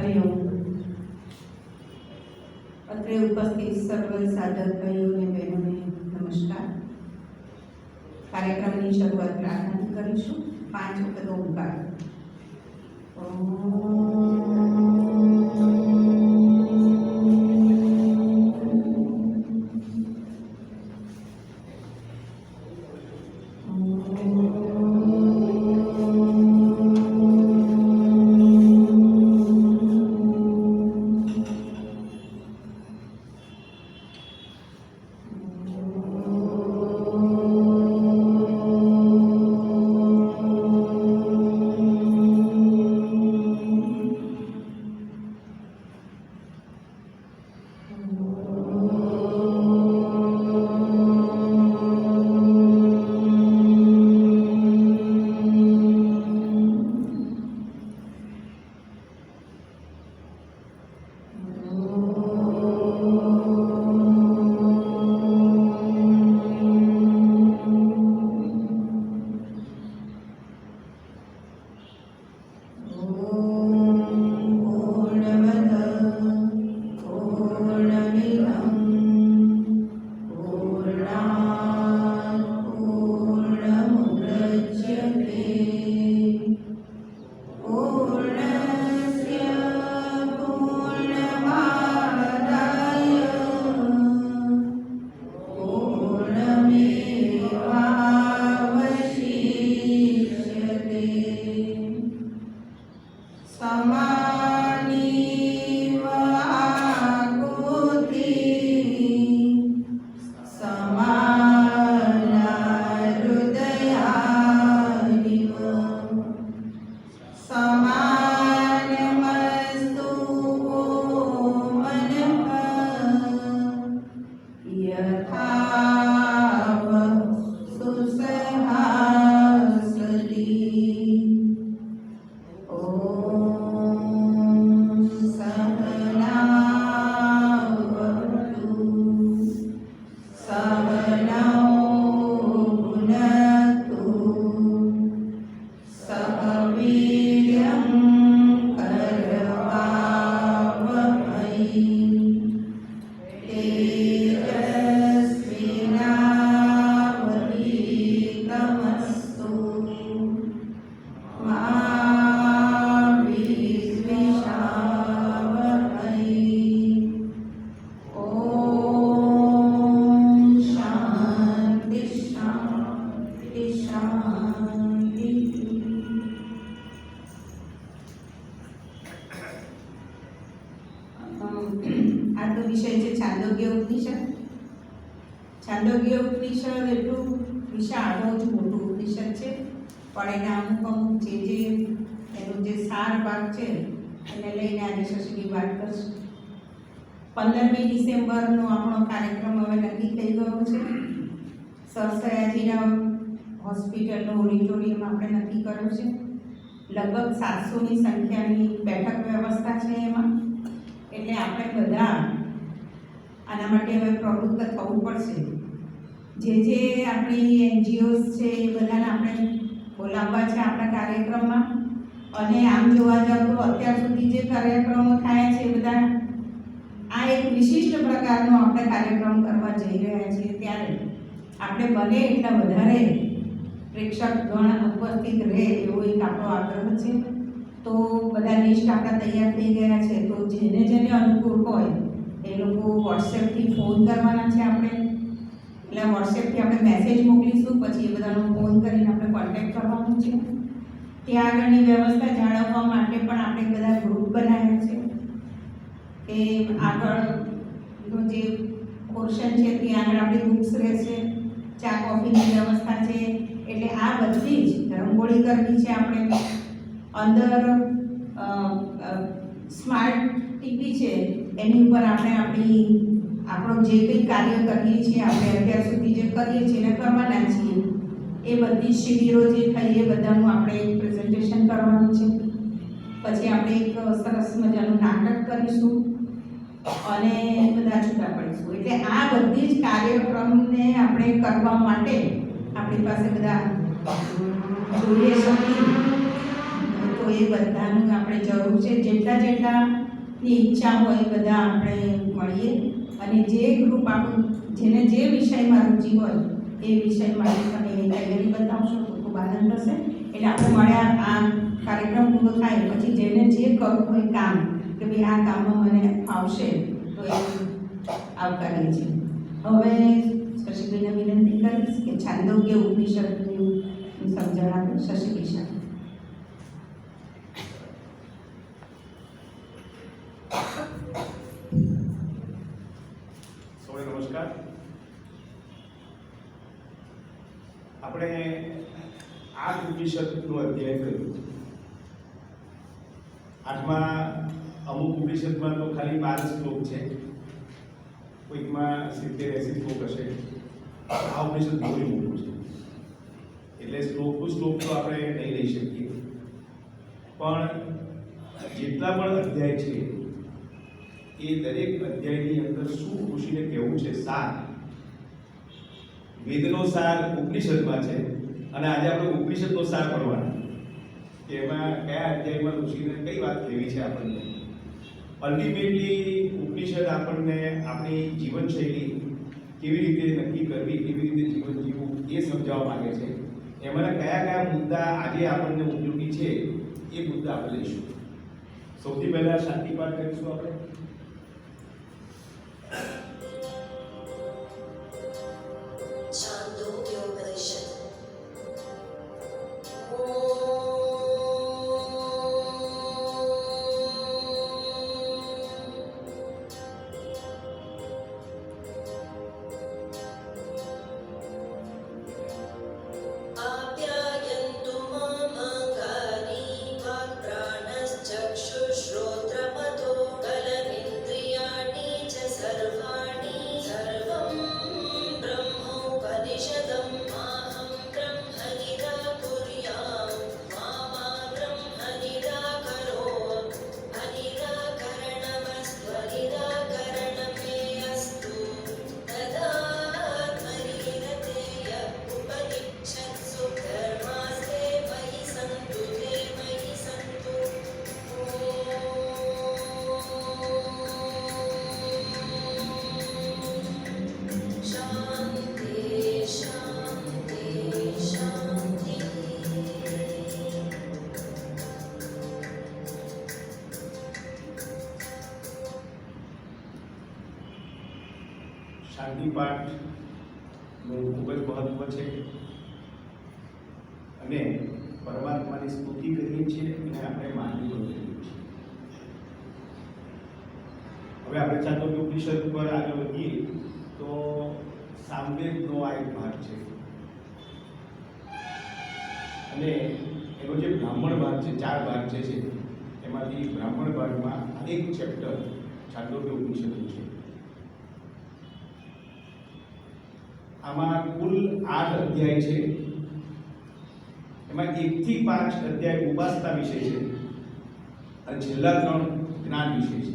હરિઓમ. અત્રે ઉપસ્થિત સર્વ સાધક ભાઈઓને બહેનોને નમસ્કાર. કાર્યક્રમની શરૂઆત પ્રાર્થનાથી કરીશું. 5 વખત ઓમકાર. આજનો વિષય છે છાંદોગ્ય ઉપનિષદ. છાંદોગ્ય ઉપનિષદ એટલું વિશાળ, બહુ જ મોટું ઉપનિષદ છે, પણ એના અમુક જે એનો જે સાર ભાગ છે એને લઈને આજે શશીની વાત કરશું. 15મી ડિસેમ્બરનો આપણો કાર્યક્રમ હવે નક્કી થઈ ગયો છે. સર સયાજીરાવ હોસ્પિટલનો ઓડિટોરિયમ આપણે નક્કી કર્યો છે. લગભગ 700ની સંખ્યાની બેઠક વ્યવસ્થા છે એમાં. એટલે આપણે બધા આના માટે હવે પ્રવૃત્ત થવું પડશે. જે આપણી એનજીઓસ છે એ બધાને આપણે બોલાવવા છે આપણા કાર્યક્રમમાં. અને આમ જોવા જાવ તો અત્યાર સુધી જે કાર્યક્રમો થયા છે એ બધા આ એક વિશિષ્ટ પ્રકારનો આપણે કાર્યક્રમ કરવા જઈ રહ્યા છીએ, ત્યારે આપણે બને એટલા વધારે પ્રેક્ષક ગણ ઉપસ્થિત રહે એવો એક આપણો આગ્રહ છે. તો બધા લિસ્ટ આપણા તૈયાર થઈ ગયા છે. તો જેને અનુકૂળ હોય એ લોકો વોટ્સએપથી ફોન કરવાના છે આપણે. એટલે વોટ્સએપથી આપણે મેસેજ મોકલીશું, પછી એ બધાનો ફોન કરીને આપણે કોન્ટેક્ટ કરવાનું છે. ત્યાં આગળની વ્યવસ્થા જાળવવા માટે પણ આપણે બધા ગ્રુપ બનાવ્યા છે કે આગળનો જે પોર્શન છે ત્યાં આગળ આપણી ગ્રુપ્સ રહેશે, ચા કોફીની વ્યવસ્થા છે. એટલે આ બધી જ રંગોળી કરવી છે આપણે. અંદર સ્માર્ટ ટીવી છે એની ઉપર આપણે આપણો જે કંઈ કાર્ય કરીએ છીએ, આપણે અત્યાર સુધી જે કરીએ છીએ એને કરવાના છીએ, એ બધી શિબિરો જે થઈ એ બધાનું આપણે એક પ્રેઝન્ટેશન કરવાનું છે. પછી આપણે એક સરસ મજાનું નાટક કરીશું અને બધા છૂટા પડીશું. એટલે આ બધી જ કાર્યક્રમને આપણે કરવા માટે આપણી પાસે બધા જોઈએ શકીએ. તો તો એ બધાનું આપણે જરૂર છે. જેટલાની ઈચ્છા હોય એ બધા આપણે મળીએ અને જે ગ્રુપ આપણું જેને જે વિષયમાં રુચિ હોય એ વિષય માટે તમે તૈયારી બતાવશો તો ખૂબ આનંદ થશે. એટલે આપણે મળ્યા આ કાર્યક્રમ પૂરો થાય પછી જેને જે કરવું હોય કામ કે ભાઈ આ કામમાં મને ફાવશે તો એ આવકારીએ છીએ. હવે શશીભાઈને વિનંતી કરીશ કે છાંદોગ્ય ઉપનિષદનું સમજણ આપે. શશીભાઈ શાહ. સૌને નમસ્કાર. આપણે આ ઉપનિષદનો અધ્યાય કર્યો. આઠમા અમુક ઉપનિષદમાં તો ખાલી 12 શ્લોક છે, કોઈકમાં 70-80 શ્લોક હશે. આ ઉપનિષદ બહુ મોટું છે એટલે શ્લોક તો આપણે નહીં લઈ શકીએ, પણ જેટલા પણ અધ્યાય છે એ દરેક અધ્યાયની અંદર શું ઋષિને કહેવું છે સાર, વેદનો સાર ઉપનિષદમાં છે. અને આજે આપણે ઉપનિષદનો સાર ભણવાના કે એમાં કયા અધ્યાયમાં ઋષિને કઈ વાત કહેવી છે આપણને. અલ્ટિમેટલી ઉપનિષદ આપણને આપણી જીવનશૈલી કેવી રીતે નક્કી કરવી, કેવી રીતે જીવન જીવવું એ સમજાવવા માંગે છે. એમાંના કયા કયા મુદ્દા આજે આપણને ઉપયોગી છે એ મુદ્દા આપણે લઈશું. સૌથી પહેલા શાંતિ પાઠ કરીશું આપણે. શાંતિ પાઠનું ખૂબ જ મહત્વ છે અને પરમાત્માની સ્તુતિ કરીએ છીએ અને આપણે માનવી પણ કરીએ છીએ. હવે આપણે છાંદોગ્ય ઉપનિષદ પર આગળ વધીએ તો સામવેદનો આ એક ભાગ છે અને એનો જે બ્રાહ્મણ ભાગ છે, 4 ભાગ છે એમાંથી બ્રાહ્મણ ભાગમાં અનેક ચેપ્ટર છાંદોગ્ય ઉપનિષદનું છે. આમાં કુલ 8 અધ્યાય છે. એમાં 1 થી 5 અધ્યાય ઉપાસના વિશે છે અને છેલ્લા 3 જ્ઞાન વિશે છે.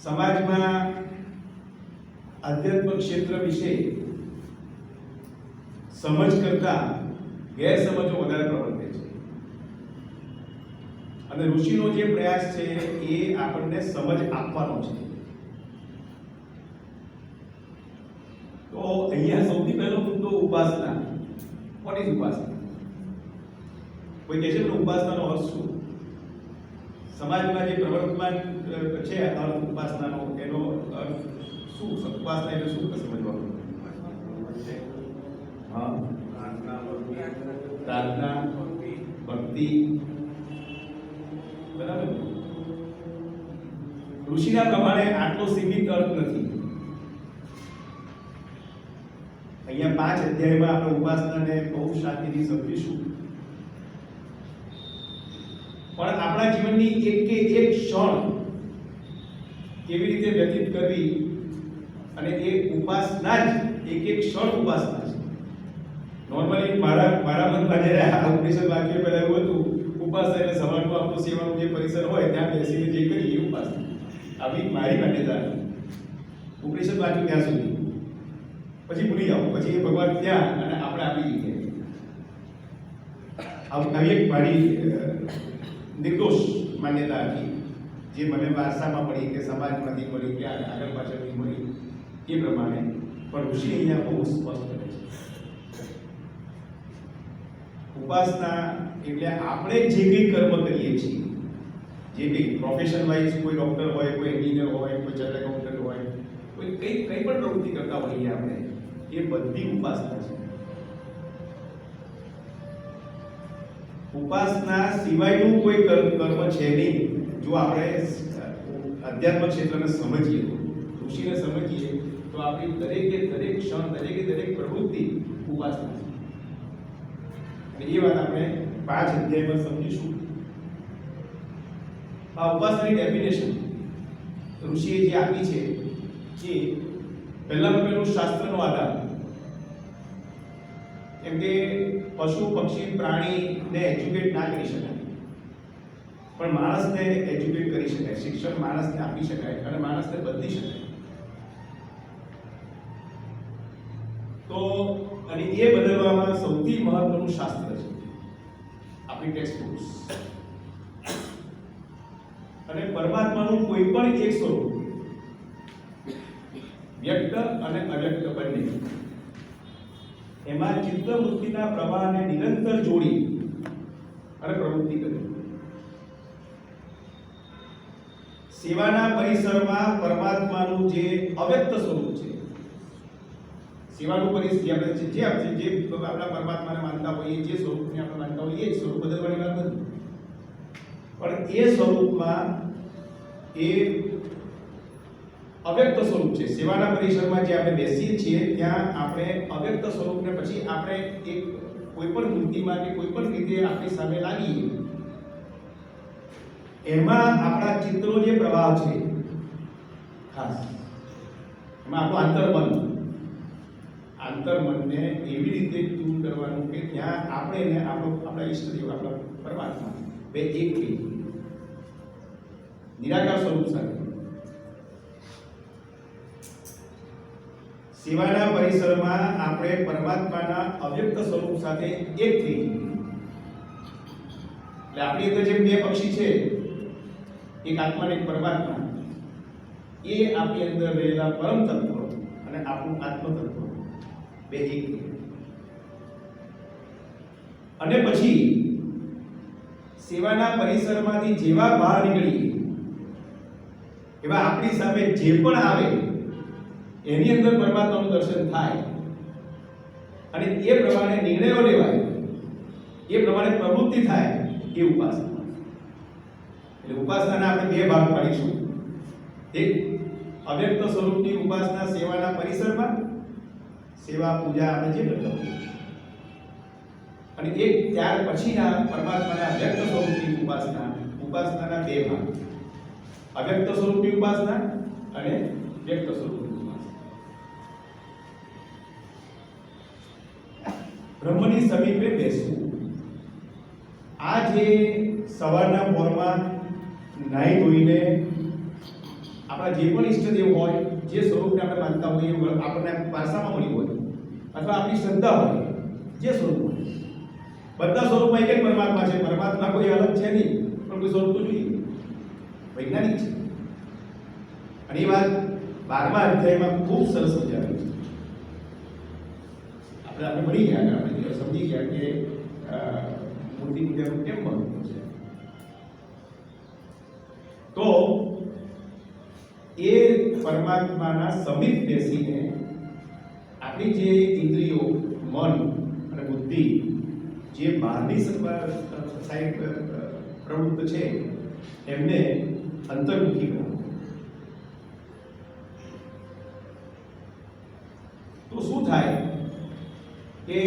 સમાજમાં આધ્યાત્મ ક્ષેત્ર વિશે સમજ કરતા ગેરસમજો વધારે પ્રવર્તે છે અને ઋષિનો જે પ્રયાસ છે એ આપણને સમજ આપવાનો છે. તો અહીંયા સૌથી પહેલો મુદ્દો ઉપાસના. વોટ ઇઝ ઉપાસના? કોઈ કહે છે કે ઉપાસનાનો અર્થ શું? સમાજમાં જે પ્રવર્તમાન છે અર્થ ઉપાસનાનો, એનો અર્થ શું? ઉપાસના એટલે શું સમજવાનું? હા, પ્રાર્થના, ભક્તિ, બરાબર. ઋષિના પ્રમાણે આટલો સીમિત અર્થ નથી. અહીંયા 5 અધ્યાયમાં આપણે ઉપાસનાને બહુ શાંતિથી સમજીશું, પણ આપણા જીવનની એક કે એક ક્ષણ કેવી રીતે વ્યતીત કરવી અને એ ઉપાસના જ એક એક ક્ષણ ઉપાસના છે. નોર્મલી મારા મનમાં જ્યારે આ ઉપનિષદ વાક્ય પહેલા એવું હતું, ઉપાસના એટલે સવારનું આપણું સેવાનું જે પરિસર હોય ત્યાં બેસીને જે કરીએ એ ઉપાસના. આવી મારી માન્યતા ઉપનિષદ વાક્ય ત્યાં સુધી, પછી ભૂલી જાઓ, પછી એ ભગવાન ત્યાં અને આપણે આપી જઈએ. આવી એક મારી નિર્દોષ માન્યતા હતી જે મને વારસામાં મળી કે સમાજમાંથી મળી કે આગળ પાછળથી મળી એ પ્રમાણે પણ ઋષિ અહીંયા બહુ સ્પષ્ટ કરે છે ઉપાસના એટલે આપણે જે કંઈ કર્મ કરીએ છીએ જે કંઈ પ્રોફેશન વાઇઝ કોઈ ડૉક્ટર હોય કોઈ એન્જિનિયર હોય કોઈ ચાર્ટર્ડ એકાઉન્ટન્ટ હોય કોઈ કંઈ પણ પ્રવૃત્તિ કરતા હોઈએ આપણે એ બધી ઉપાસના છે ઉપાસના સિવાયનું કોઈ કર્મ છે નહીં જો આપણે અધ્યાત્મ ક્ષેત્રને સમજીએ ઋષિને સમજીએ તો આપણી દરેકે દરેક ક્ષણ દરેકે દરેક પ્રવૃત્તિ ઉપાસના છે અને એ વાત આપણે 5 અધ્યાયમાં સમજીશું આ ઉપાસનાની ડેફિનેશન ઋષિએ જે આપી છે કે પહેલામાં પહેલું શાસ્ત્રનો આધાર કેમ કે પશુ પક્ષી પ્રાણીને એજ્યુકેટ ના કરી શકાય પણ માણસને એજ્યુકેટ કરી શકાય શિક્ષણ માણસને આપી શકાય અને માણસને બદલી શકાય તો અને એ બદલવામાં સૌથી મહત્વનું શાસ્ત્ર છે આપણી ટેક્સ્ટ બુક્સ અને પરમાત્માનું કોઈ પણ એક સ્વરૂપ વ્યક્ત અને અવ્યક્ત બંને એમાં ચિત્તવૃત્તિના પ્રવાહને નિરંતર જોડી અને પ્રવૃત્તિ કરી સેવાના પરિસરમાં પરમાત્માનું જે અવ્યક્ત સ્વરૂપ છે સેવાનું પરિસ્થિતિ આપણે જે આપણા પરમાત્માને માનતા હોઈએ જે સ્વરૂપને આપણે માનતા હોઈએ એ સ્વરૂપ બદલવાની વાત નથી પણ એ સ્વરૂપમાં એ અવ્યક્ત સ્વરૂપ છે સેવાના પરિસરમાં જે આપણે બેસીએ છીએ ત્યાં આપણે અવ્યક્ત સ્વરૂપને પછી આપણે એક કોઈ પણ વૃત્તિમાં કે કોઈ પણ રીતે આપણી સામે લાગીએ એમાં આપણા ચિત્તનો જે પ્રવાહ છે ખાસ એમાં આપણું આંતરમનને એવી રીતે ટ્યુન કરવાનું કે ત્યાં આપણે ને આપણા ઈષ્ટદેવ આપણા પરમાત્મા બે એક થઈ નિરાકાર સ્વરૂપ સાથે સેવાના પરિસરમાં આપણે પરમાત્માના અવ્યક્ત સ્વરૂપ સાથે એક થઈ એટલે આપણી અંદર જે બે પક્ષી છે એક આત્મા અને એક પરમાત્મા એ આપણી અંદર રહેલા પરમ તત્વ અને આપણું આત્મ તત્વ બે એક અને પછી સેવાના પરિસરમાંથી જેવા બહાર નીકળીએ એવા આપણી સામે જે પણ આવે એની અંદર પરમાત્માનું દર્શન થાય અને એ પ્રમાણે નિર્ણયો લેવાય એ પ્રમાણે પ્રવૃત્તિ થાય એ ઉપાસના એટલે ઉપાસનાના આપણે બે ભાગ પાડીશું એક અવ્યક્ત સ્વરૂપની ઉપાસના સેવાના પરિસરમાં સેવા પૂજા આપણે જે કરતા હોઈએ અને એક ત્યાર પછીના પરમાત્માના વ્યક્ત સ્વરૂપની ઉપાસનાના બે ભાગ અવ્યક્ત સ્વરૂપની ઉપાસના અને વ્યક્ત સ્વરૂપની ઉપાસના બ્રહ્મની સમીપે બેસવું આ જે સવારના પોરમાં નાહી ધોઈને આપણા જે પણ ઈષ્ટદેવ હોય જે સ્વરૂપને આપણે માનતા હોઈએ આપણને વારસામાં મળ્યું હોય અથવા આપણી શ્રદ્ધા હોય જે સ્વરૂપ હોય બધા સ્વરૂપમાં એક જ પરમાત્મા છે પરમાત્મા કોઈ અલગ છે નહીં પણ કોઈ સ્વરૂપ તો જોઈએ વૈજ્ઞાનિક છે અને એ વાત 12મા અધ્યાયમાં ખૂબ સરસ સમજાવી છે આપણે મળી ગયા આપણે સમજી ગયા કે મૂર્તિ પૂજાનું કેમ મહત્વ છે તો એ પરમાત્માના સમીપ બેસીને આપણી જે ઇન્દ્રિયો મન અને બુદ્ધિ જે બહારની સાઈડ પ્રવૃત્ત છે એમને અંતર્મુખી કરો તો શું થાય કે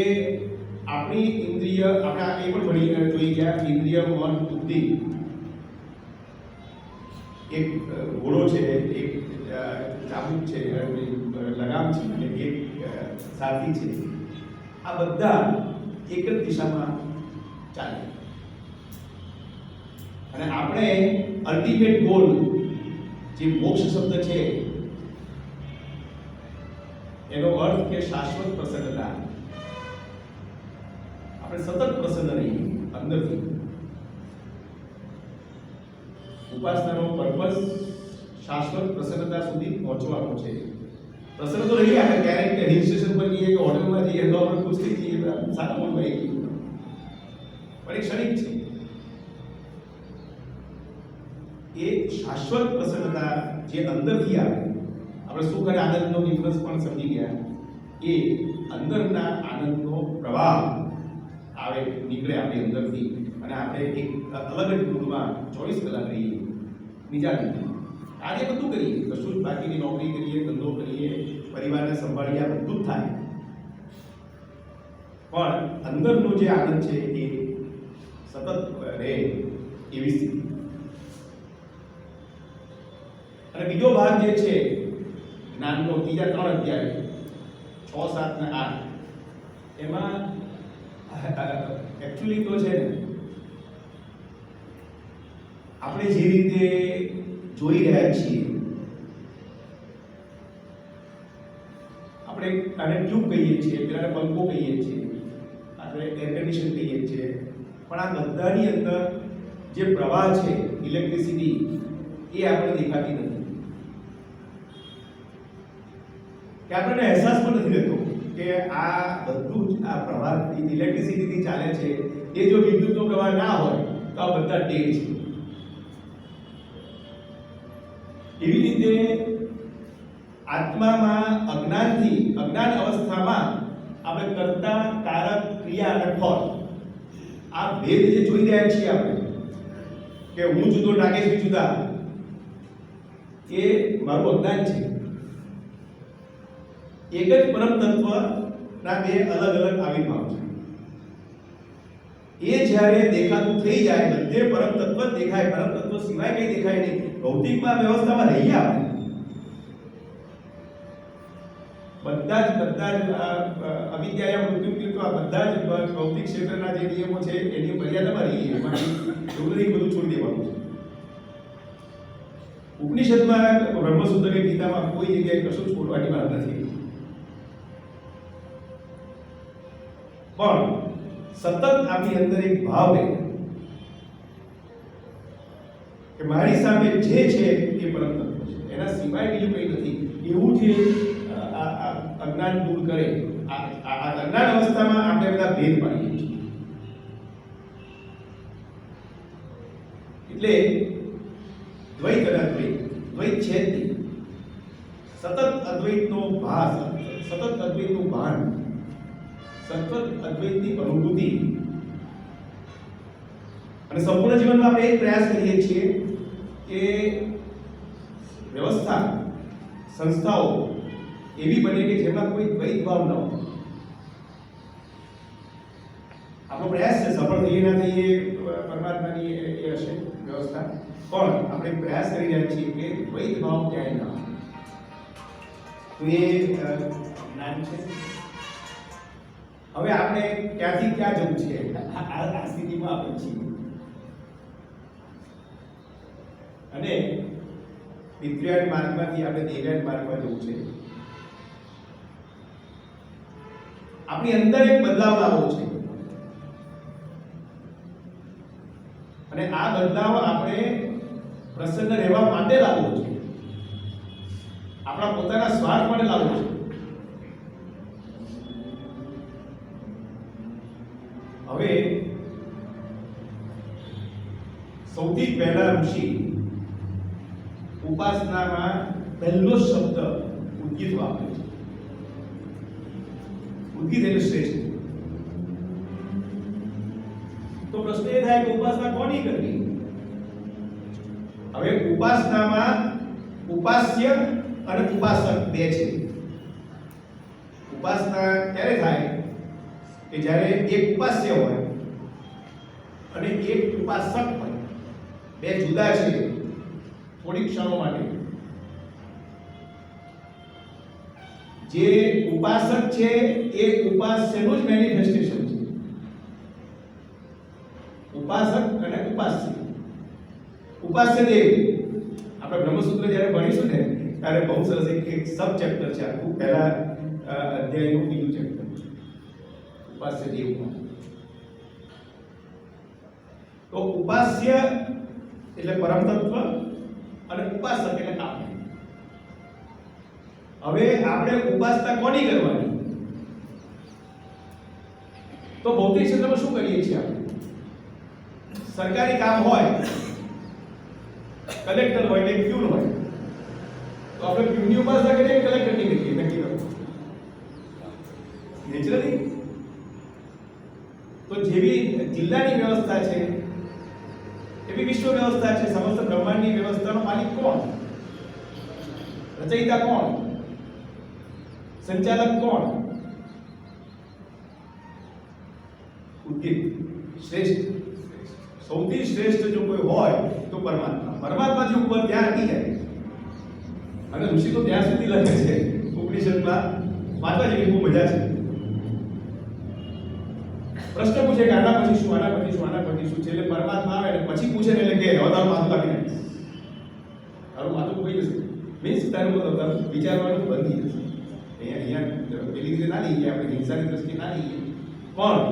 આપણી ઇન્દ્રિય આપણે એ પણ જોઈ ગયા ઇન્દ્રિય મન બુદ્ધિ એક ઘોડો છે એક ચાબુક છે લગામ છે અને એક સાથી છે આ બધા એક જ દિશામાં ચાલે અને આપણે અલ્ટિમેટ ગોલ જે મોક્ષ શબ્દ છે એનો અર્થ કે શાશ્વત પ્રસન્નતા આપણે સતત પ્રસન્ન રહીએ અંદરથી. ઉપાસનાનો પર્પસ શાશ્વત પ્રસન્નતા સુધી પહોંચવાનો છે. પ્રસન્ન તો રહીએ આપણે ક્યારેક હિલ સ્ટેશન પર જઈએ કે હોટલમાં જઈએ તો આપણે ખુશ થઈ જઈએ, સારા મૂડ રહી ગયું, પણ એ ક્ષણિક છે. એ શાશ્વત પ્રસન્નતા જે અંદરથી આવે, આપણે સુખ અને આનંદનો ડિફરન્સ પણ સમજી ગયા. એ અંદરના આનંદનો પ્રવાહ આવે, નીકળે આપણી અંદરથી, અને આપણે એક અલગ જ મૂડમાં 24 કલાક રહીએ. બીજા આજે બધું કરીએ, કશું જ બાકીની નોકરી કરીએ, ધંધો કરીએ, પરિવારને સંભાળીએ, આ બધું જ થાય, પણ અંદરનો જે આનંદ છે એ સતત રહે એવી સ્થિતિ. અને બીજો ભાગ જે છે જ્ઞાનનો, ત્રીજા 3 અધ્યાય 6, 7 અને 8, એમાં એકચ્યુઅલી તો છે ને આપણે જે રીતે જોઈ રહ્યા છીએ, આપણે આને ટ્યુબ કહીએ છીએ, પેલાને પંખો કહીએ છીએ, આપણે એર કન્ડિશન કહીએ છીએ, પણ આ બધાની અંદર જે પ્રવાહ છે, ઇલેક્ટ્રિસિટી, એ આપણને દેખાતી નથી, કે આપણને અહેસાસ પણ નથી રહેતો કે આ બધું જ આ પ્રવાહ ઇલેક્ટ્રિસિટીથી ચાલે છે. એ જો વિદ્યુતનો પ્રવાહ ના હોય તો આ બધા ડેડ છે. એવી રીતે આત્મામાં અજ્ઞાન અવસ્થામાં આપણે કરતા, કારક, ક્રિયા અને ફળ, આ ભેદ જે જોઈ રહ્યા છીએ આપણે, કે હું જુદો, નાગેશ જુદા, એ મારું અજ્ઞાન છે. એક જ પરમ તત્વના બે અલગ અલગ આવિર્ભાવ છે. એ જ્યારે દેખાતું થઈ જાય, બધે પરમ તત્વ જ દેખાય, પરમ તત્વ સિવાય કંઈ દેખાય નહીં. ભૌતિકમાં વ્યવસ્થામાં રહીએ આપણે બધા જ અવિદ્યાય મૃત્યુ તો આ બધા જ ભૌતિક ક્ષેત્રના જે નિયમો છે એની મર્યાદામાં રહીએ. એમાંથી એવું નથી બધું છોડી દેવાનું છે. ઉપનિષદમાં, બ્રહ્મસૂત્રની ગીતામાં કોઈ જગ્યાએ કશું છોડવાની વાત નથી, પણ સતત આપણી અંદર એક ભાવ રહે કે મારી સામે જે છે એ પરમ તત્વ છે, એના સિવાય બીજું કંઈ નથી. એવું જે અજ્ઞાન દૂર કરે, આ અજ્ઞાન અવસ્થામાં આપણે બધા ભેદ પાડીએ છીએ. એટલે દ્વૈત અને દ્વૈત છે જ નહીં. સતત અદ્વૈતનો ભાસ, સતત અદ્વૈતનું ભાન, સતત અદ્વૈતની અનુભૂતિ. અને સંપૂર્ણ જીવનમાં આપણે એક પ્રયાસ કરીએ છીએ કે વ્યવસ્થા, સંસ્થાઓ એવી બને કે જેમાં કોઈ દ્વૈત ભાવ ન હોય. આપણો પ્રયાસ છે, સફળ થઈએ ના થઈએ પરમાત્માની એ હશે વ્યવસ્થા, પણ આપણે પ્રયાસ કરી રહ્યા છીએ કે દ્વૈત ભાવ ક્યાંય ના હોય. તો એ જ્ઞાન છે. હવે આપણે ક્યાંથી ક્યાં જવું છે, આ સ્થિતિમાં આપણે છીએ. અને વિદ્યાર્થ માર્ગમાંથી આપણે દેવ્યાર્થ માર્ગમાં જવું છે. આપણી અંદર એક બદલાવ લાવવો છે, અને આ બદલાવ આપણે પ્રસન્ન રહેવા માટે લાવવો છે, આપણા પોતાના સ્વાર્થ માટે લાવવો છે. હવે સૌથી પહેલા ઋષિ ઉપાસનામાં પહેલો શબ્દ ઉદ્ગીત વાપરે છે. ઉદ્ગીત એટલે શ્રેષ્ઠ. તો પ્રશ્ન એ થાય કે ઉપાસના કોની કરવી? હવે ઉપાસનામાં ઉપાસ્ય અને ઉપાસક બે છે. ઉપાસના ક્યારે થાય કે જ્યારે એક ઉપાસ્ય હોય અને એક ઉપાસક હોય, બે જુદા છે. થોડીક ક્ષણો માટે જે ઉપાસક છે એ ઉપાસ્યનું જ મેનિફેસ્ટેશન છે. ઉપાસક અને ઉપાસ્ય. ઉપાસ્ય દેવ આપણે બ્રહ્મસૂત્ર જ્યારે ભણીશું ને ત્યારે બહુ સરસ એક સબ ચેપ્ટર છે આખું, પહેલા અધ્યાયનું બીજું ચેપ્ટર ઉપાસ્ય દેવમાં. તો ઉપાસ્ય એટલે પરમ તત્વ અને ઉપાસક એટલે કામ. હવે આપણે ઉપાસના કોની કરવાની? તો ભૌતિક ક્ષેત્રમાં શું કરીએ છીએ આપણે? સરકારી કામ હોય, કલેક્ટર હોય ને પ્યુન હોય, તો આપણે પ્યુનની ઉપાસના કરીએ કે કલેક્ટરની કરીએ? નક્કી કરો. નેચરલી તો જેવી જિલ્લાની વ્યવસ્થા છે એવી વિશ્વ વ્યવસ્થા છે. સમસ્ત બ્રહ્માંડની વ્યવસ્થાનો માલિક કોણ? રચયિતા કોણ? સંચાલક કોણ? ઉદ્ગીત શ્રેષ્ઠ, સૌથી શ્રેષ્ઠ જો કોઈ હોય તો પરમાત્મા. પરમાત્માથી ઉપર ત્યાં અટકી જાય. અને ઋષિ તો ત્યાં સુધી લખે છે ઉપનિષદમાં, વાંચવા જેવી બહુ મજા છે. પ્રશ્ન પૂછે કે આના પછી શું, આના પછી શું, આના પછી શું છે, એટલે પરમાત્મા આવે અને પછી પૂછે ને એટલે કે હવે તારું માથું કાપી નાખીશ, તારું માથું કોઈ જશે, મીન્સ તારું વિચારવાનું બંધ થઈ જશે. અહીંયા પેલી રીતે ના લઈએ આપણે, હિંસાની દ્રષ્ટિએ ના લઈએ, પણ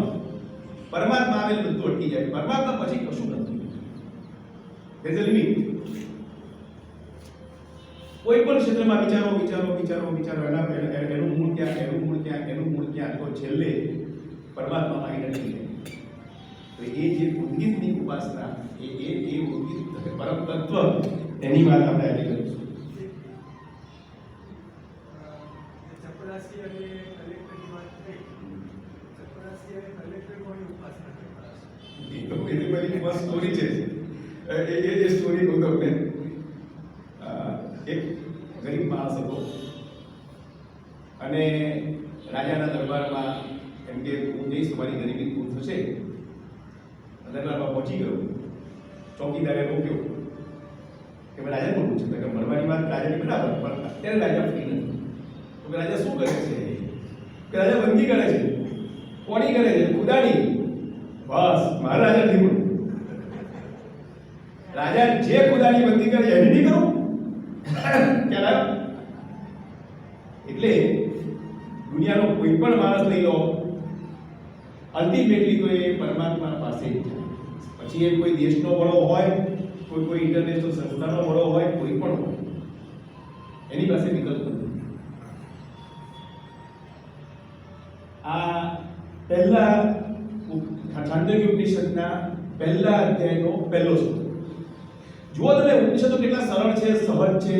પરમાત્મા આવે એટલે બધું અટકી જાય. પરમાત્મા પછી કશું નથી. There is a limit. કોઈ પણ ક્ષેત્રમાં વિચારો વિચારો વિચારો વિચારો, એનું મૂળ ક્યાં, એનું મૂળ ક્યાં, એનું મૂળ ક્યાં, તો છેલ્લે પરમાત્મામાં આવી નથી. તો એ જે ઉદ્ગીતની ઉપાસના, એ ઉદ્ગીત પરમ તત્વ, એની વાત આપણે આજે કરીશું. ચપરાસી અને કલેક્ટરની વાત થઈ. ચપરાસી અને કલેક્ટર કોની ઉપાસના કરતા હશે? એ તો બધી બસ સ્ટોરી છે. એ સ્ટોરી કહું તમને. એક ગરીબ માણસ હતો અને રાજાના દરબારમાં એમ કે હું જઈશ મારી ગરીબી દૂર થશે. દરબારમાં પહોંચી ગયો. ચોકીદારે રોક્યો કે રાજા કોણ પૂછે? કે મળવાની વાત રાજાની બરાબર, પણ અત્યારે રાજા ફ્રી નથી. તો કે રાજા શું કરે છે? કે રાજા બંદી કરે છે. કોની કરે છે? ખુદાની. બસ મારા રાજા નહીં બોલું. રાજા જે ખુદાની બંદી કરે એની નહીં કરું. એટલે દુનિયાનો કોઈ પણ માણસ લઈ લો, અલ્ટિમેટલી તો એ પરમાત્મા પાસે જ જાય. પછી એ કોઈ દેશનો વડો હોય, કોઈ ઇન્ટરનેશનલ સંસ્થાનો વડો હોય, કોઈ પણ હોય, એની પાસે વિકલ્પ નથી. આ પહેલા છાંદોગ્ય ઉપનિષદના પહેલા અધ્યાયનો પહેલો શ્લોક. જુઓ તમે ઉપનિષદો કેટલા સરળ છે, સહજ છે.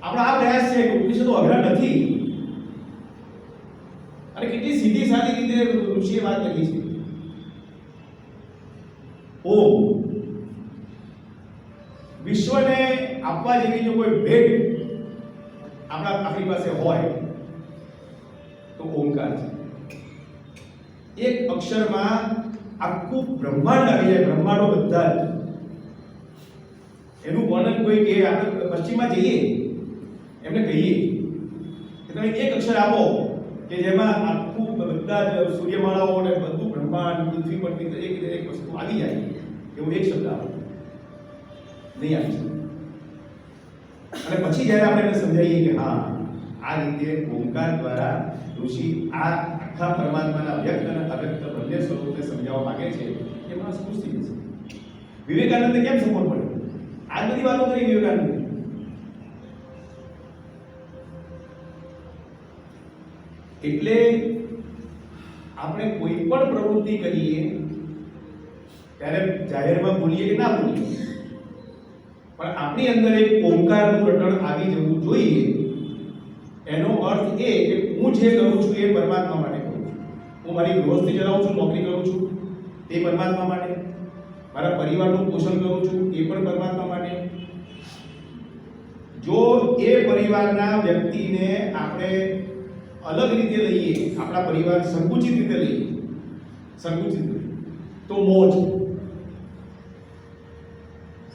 આપણો આ પ્રયાસ છે કે ઉપનિષદો અઘરા નથી અને કેટલી સીધી સાદી રીતે ઋષિએ વાત કરી છે. ઓમ વિશ્વને આપવા જેવી જો કોઈ ભેટ આપણી પાસે હોય તો ઓમકાર છે. એક અક્ષરમાં આખું બ્રહ્માંડ આવી જાય, બ્રહ્માંડો બધા જ. એનું વર્ણન કોઈ કે આપણે પશ્ચિમમાં જઈએ એમને કહીએ કે તમે એક અક્ષર આપો કે જેમાં આખું બધા જ સૂર્યમાળાઓ અને બધું બ્રહ્માંડ, પૃથ્વી પરથી એક વસ્તુ આવી જાય, એવું એક શબ્દ આપો, નહીં આવી શકે. અને પછી જ્યારે આપણે એને સમજાવીએ કે હા આ રીતે ઓમકાર દ્વારા ઋષિ આ આખા પરમાત્માના વ્યક્ત અને અવ્યક્ત બંને સ્વરૂપને સમજાવવા માંગે છે, એ માણસ ખુશ થઈ જશે. વિવેકાનંદે કેમ સપોર્ટ પડ્યો? આ બધી વાતો કરી વિવેકાનંદ. એટલે આપણે કોઈ પણ પ્રવૃત્તિ કરીએ ત્યારે જાહેરમાં બોલીએ કે ના બોલીએ, પણ આપણી અંદર એક ઓમકારનું રટણ આવી જવું જોઈએ. એનો અર્થ એ કે હું જે કરું છું એ પરમાત્મા માટે કરું છું. હું મારી ગૃહસ્થી ચલાવું છું, નોકરી કરું છું, તે પરમાત્મા માટે. મારા પરિવારનું પોષણ કરું છું, એ પણ પરમાત્મા માટે. જો એ પરિવારના વ્યક્તિને આપણે અલગ રીતે લઈએ, આપણા પરિવાર સંકુચિત રીતે લઈએ, તો મોજ.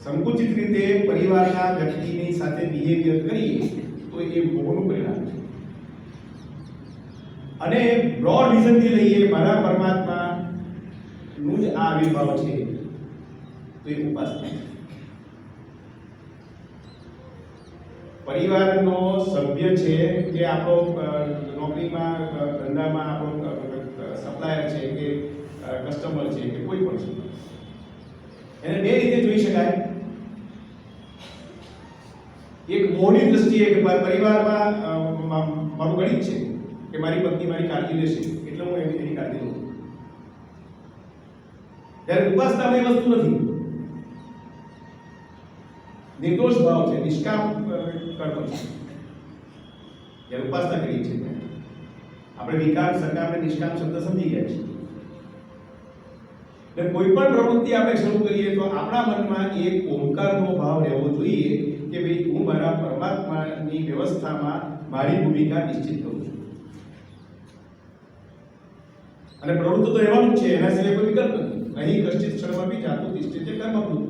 સંકુચિત રીતે પરિવારના વ્યક્તિની સાથે બિહેવિયર કરીએ તો એ મોહનું પરિણામ છે. અને બ્રોડ વિઝનથી લઈએ, મારા પરમાત્માનું જ આ આવિર્ભાવ છે, તો એ ઉપાસના. પરિવારનો સભ્ય છે કે આપણો નોકરીમાં ધંધામાં આપણો સપ્લાયર છે કે કસ્ટમર છે કે કોઈ પણ છે, એને બે રીતે જોઈ શકાય. એક મોહની દ્રષ્ટિએ કે પરિવારમાં મારું ગણિત છે કે મારી પત્ની મારી કાળજી લેશે એટલે હું એની કાળજી લઉં. જ્યારે ઉપાસનામાં એ વસ્તુ નથી. નિર્દોષ ભાવ છે, નિષ્કામ કર્મ છે. જ્યારે ઉપાસના કરીએ છીએ આપણે વિકામ સકામ અને નિષ્કામ શબ્દ સમજી ગયા છીએ. એટલે કોઈ પણ પ્રવૃત્તિ આપણે શરૂ કરીએ તો આપણા મનમાં એક ઓમકારનો ભાવ રહેવો જોઈએ કે ભાઈ હું મારા પરમાત્માની વ્યવસ્થામાં મારી ભૂમિકા નિશ્ચિત કરું છું. અને પ્રવૃત્તિ તો રહેવાનું જ છે, એના સિવાય કોઈ વિકલ્પ નથી. અહીં કશ્ચિત ક્ષણમપી જાતું તિષ્ઠ્યતે કર્મભૂત.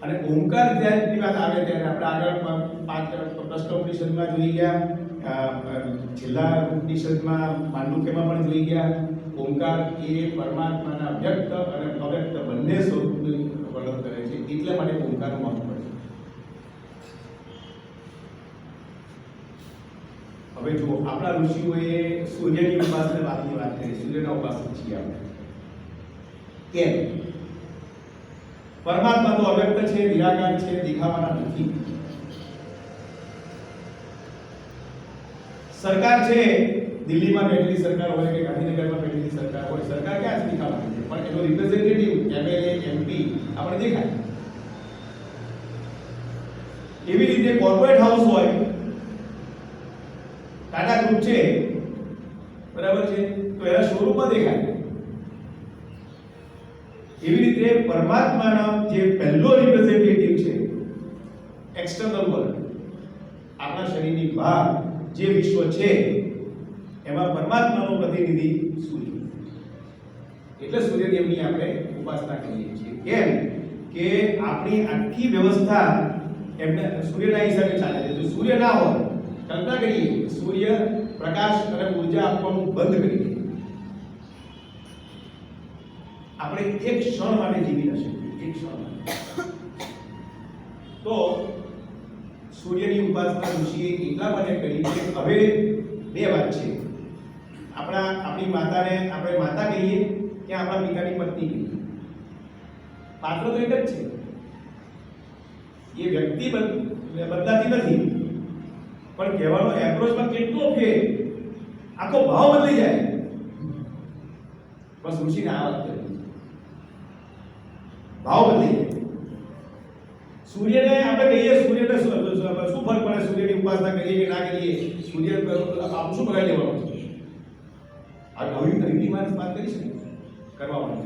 અને ઓમકાર ધ્યાનની વાત આવે ત્યારે આપણે આગળ 5 પ્રશ્ન ઉપનિષદમાં જોઈ ગયા, છેલ્લા ઉપનિષદમાં માંડુક્યમાં પણ જોઈ ગયા. ઓમકાર એ પરમાત્માના વ્યક્ત અને અવ્યક્ત બંને સ્વરૂપનું વર્ણન કરે છે, એટલા માટે ઓમકારનું મહત્વ છે. હવે જુઓ, આપણા ઋષિઓએ સૂર્યની ઉપાસના વાતની વાત કરી. સૂર્યના ઉપાસક છીએ આપણે. કેમ? પરમાત્મા તો અવ્યક્ત છે, નિરાકાર છે, દેખાવાના નથી. સરકાર છે, દિલ્હીમાં બેઠેલી સરકાર હોય કે ગાંધીનગરમાં બેઠેલી સરકાર હોય, સરકાર ક્યાં છે દેખાવાની છે, પણ એનો રિપ્રેઝેન્ટેટિવ એમએલએ એમપી આપણે દેખાય. એવી રીતે કોર્પોરેટ હાઉસ હોય, ટાટા ગ્રુપ છે, બરાબર છે, તો એના શોરૂમમાં દેખાય. એવી રીતે પરમાત્માનો જે પહેલો રિપ્રેઝેન્ટેટિવ છે એક્સટર્નલ વર્લ્ડ, આપણા શરીરની બહાર જે વિશ્વ છે એમાં પરમાત્માનો પ્રતિનિધિ સૂર્ય. એટલે સૂર્યદેવની આપણે ઉપાસના કરીએ છીએ. કેમ કે આપણી આખી વ્યવસ્થા એમને સૂર્યના હિસાબે ચાલે છે. જો સૂર્ય ના હોય, કલ્પના કરીએ સૂર્ય પ્રકાશ અને ઉર્જા આપવાનું બંધ કરી દે, આપણે એક ક્ષણ માટે જીવી ન શકીએ. એક ક્ષણ માટે. તો સૂર્યની ઉપાસના ઋષિએ એટલા માટે કરી કે હવે બે વાત છે. આપણી માતાને આપણે માતા કહીએ કે આપણા પિતાની પત્ની કહીએ, પાત્ર તો એક જ છે. એ વ્યક્તિ બદલાતી નથી, પણ કહેવાનો એપ્રોચમાં કેટલો ફેર, આખો ભાવ બદલી જાય. બસ ઋષિને આ વાત કરી, ભાવ બદલી જાય. સૂર્યને આપણે કહીએ, સૂર્યને શું ફરક પડે સૂર્યની ઉપાસના કરીએ કે ના કરીએ? સૂર્ય આપણે શું બગાડી લેવાનું છે? આ નવી માણસ વાત કરી શકે કરવા માટે.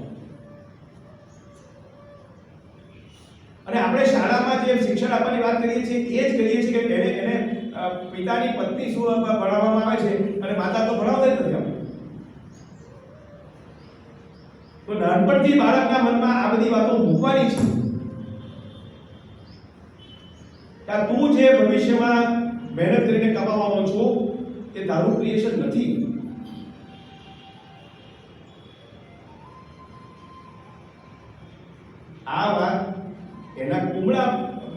અને આપણે શાળામાં જે શિક્ષણ આપવાની વાત કરીએ છીએ એ જ કરીએ છીએ કે એને પિતાની પત્ની શું ભણાવવામાં આવે છે અને માતા તો ભણાવતા જ નથી. આપણે તો નાનપણથી બાળકના મનમાં આ બધી વાતો મૂકવાની છે કે તું જે ભવિષ્યમાં મહેનત કરીને કમાવાનો છો એ તારું ક્રિએશન નથી. આ વાત એના કુમળા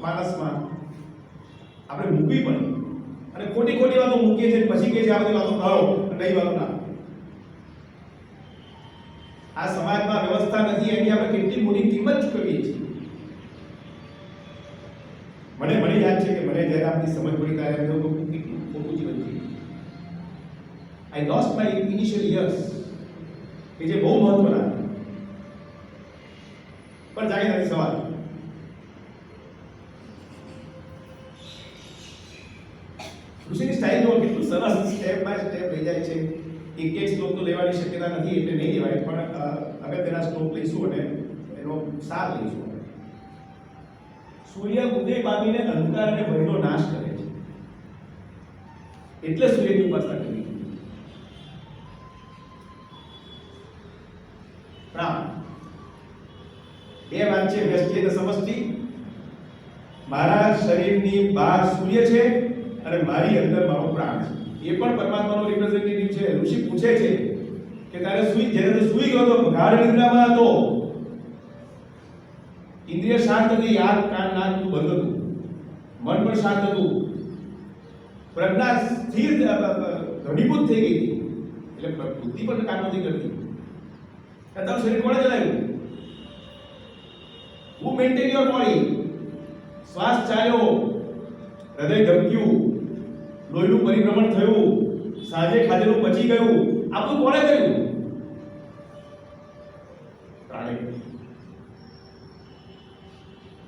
માણસમાં આપણે મૂકવી પડે. અને ખોટી ખોટી વાતો મૂકીએ છીએ, પછી કે છે આ બધી વાતો કરો, નહીં વાતો ના. આ સમાજમાં વ્યવસ્થા નથી એની આપણે કેટલી મોટી કિંમત ચૂકવીએ છીએ. મને યાદ છે કે મને જ્યારે આપણી સમજ પડી ત્યારે મેં કેટલું ખોટું જીવન જીવ્યું. I lost my initial years કે જે બહુ મહત્વના હતા. પણ જાગે નથી સવાલ. ઋષિની સ્ટાઇલ જો કેટલું સરસ સ્ટેપ બાય સ્ટેપ લઈ જાય છે. એક શ્લોક તો લેવાની શક્યતા નથી એટલે નહીં લેવાય, પણ અગત્યના શ્લોક લઈશું અને એનો સાર લઈશું. સૂર્ય ઉદય પામીને અંધકાર અને ભયનો નાશ કરે છે, એટલે સૂર્યની ઉપાસના કરવી. બે વાત છે, વ્યષ્ટિ અને સમષ્ટિ. મારા શરીરની બહાર સૂર્ય છે અને મારી અંદર મારો પ્રાણ છે. એ પણ પરમાત્માનો રિપ્રેઝેન્ટેટિવ છે. ઋષિ પૂછે છે કે તારે જ્યારે સુઈ ગયો તો ગાઢ નિદ્રામાં હતો, ઇન્દ્રિય શાંત હતી, આંખ કાન નાક બધું બંધ હતું, મન પણ શાંત હતું, પ્રજ્ઞા સ્થિર ઘનીભૂત થઈ ગઈ હતી, એટલે બુદ્ધિ પણ કામ નથી કરતી. તમારું શરીર કોણે ચલાવ્યું? Who maintain your body? શ્વાસ ચાલ્યો, હૃદય ધબક્યું, લોહીનું પરિભ્રમણ થયું, સાંજે ખાધેલું પચી ગયું, આ બધું કોણે કર્યું? પ્રાણે.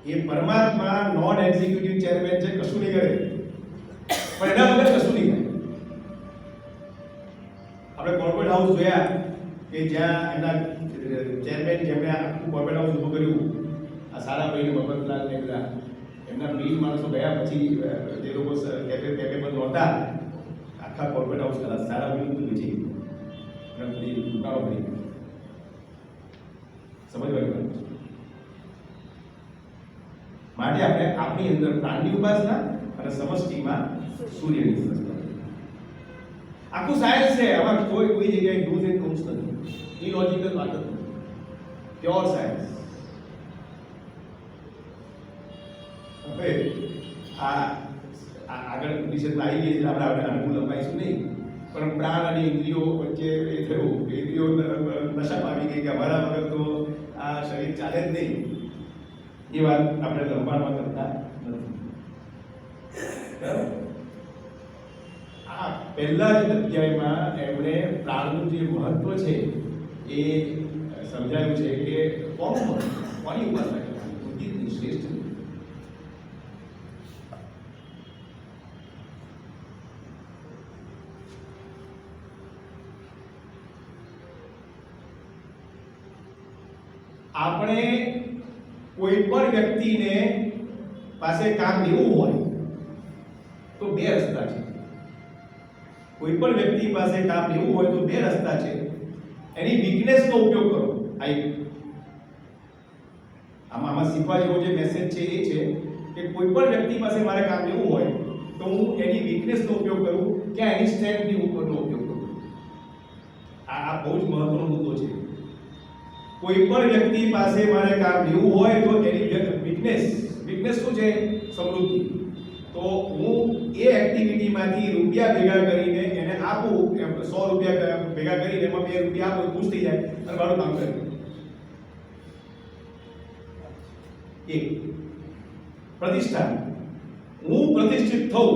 એ પરમાત્મા નોન એક્ઝિક્યુટિવ ચેરમેન છે, કશું નહીં કરે, પણ એના વગર કશું નહીં થાય. આપણે કોર્પોરેટ હાઉસ જોયા કે જ્યાં એના ચેરમેન જેમણે આખું કોર્પોરેટ હાઉસ ઊભું કર્યું, આ સારાભાઈ મફતલાલ ને બધા, એમના બ્રિજ માણસો ગયા પછી જે લોકો કેપેબલ નહોતા, આખા કોર્પોરેટ હાઉસ કરા સારાભાઈ બધું વેચી અને બધી દુકાનો ભરી. સમજવાનું માટે આપણે આપણી અંદર પ્રાણની ઉપાસના અને સમષ્ટિમાં સૂર્યની ઉપાસના. આખું સાયન્સ છે, આમાં કોઈ જગ્યાએ ડૂઝ એન્ડ ડોન્ટ્સ નથી, ઇલોજિકલ વાત જ નથી, પ્યોર સાયન્સ. હવે આગળ વિષયમાં આવી ગઈ છે, આપણે અનુકૂળ લંબાઈશું નહીં, પણ પ્રાણ અને ઇન્દ્રિયો વચ્ચે એ થયું, ઇન્દ્રિયો નશામાં આવી ગઈ કે અમારા વગર તો આ શરીર ચાલે જ નહીં. એ વાત આપણે લંબાણમાં કરતા નથી. આ પહેલા જ અધ્યાયમાં એમણે પ્રાણનું જે મહત્વ છે એ સમજાયું છે કે કોની ઉપાસના કરવાની, બુદ્ધિની શ્રેષ્ઠ. આપણે કોઈ પણ વ્યક્તિને પાસે કામ લેવું હોય તો બે રસ્તા છે. કોઈ પણ વ્યક્તિ પાસે કામ લેવું હોય તો બે રસ્તા છે. એની વીકનેસનો ઉપયોગ કરો. આમાં શીખવા જેવો જે મેસેજ છે એ છે કે કોઈ પણ વ્યક્તિ પાસે મારે કામ લેવું હોય તો હું એની વીકનેસનો ઉપયોગ કરું કે એની સ્ટ્રેન્થની ઉપરનો ઉપયોગ કરું. આ બહુ જ મહત્વનો મુદ્દો છે. કોઈ પણ વ્યક્તિ પાસે મારે કામ લેવું હોય તો એની વીકનેસ શું છે? સમૃદ્ધિ. તો હું એ એક્ટિવિટીમાંથી રૂપિયા ભેગા કરીને એને આપું, 100 રૂપિયા ભેગા કરીને એમાં 2 રૂપિયા આપું, ખુશ થઈ જાય અને મારું કામ કરે. એક પ્રતિષ્ઠા, હું પ્રતિષ્ઠિત થઉં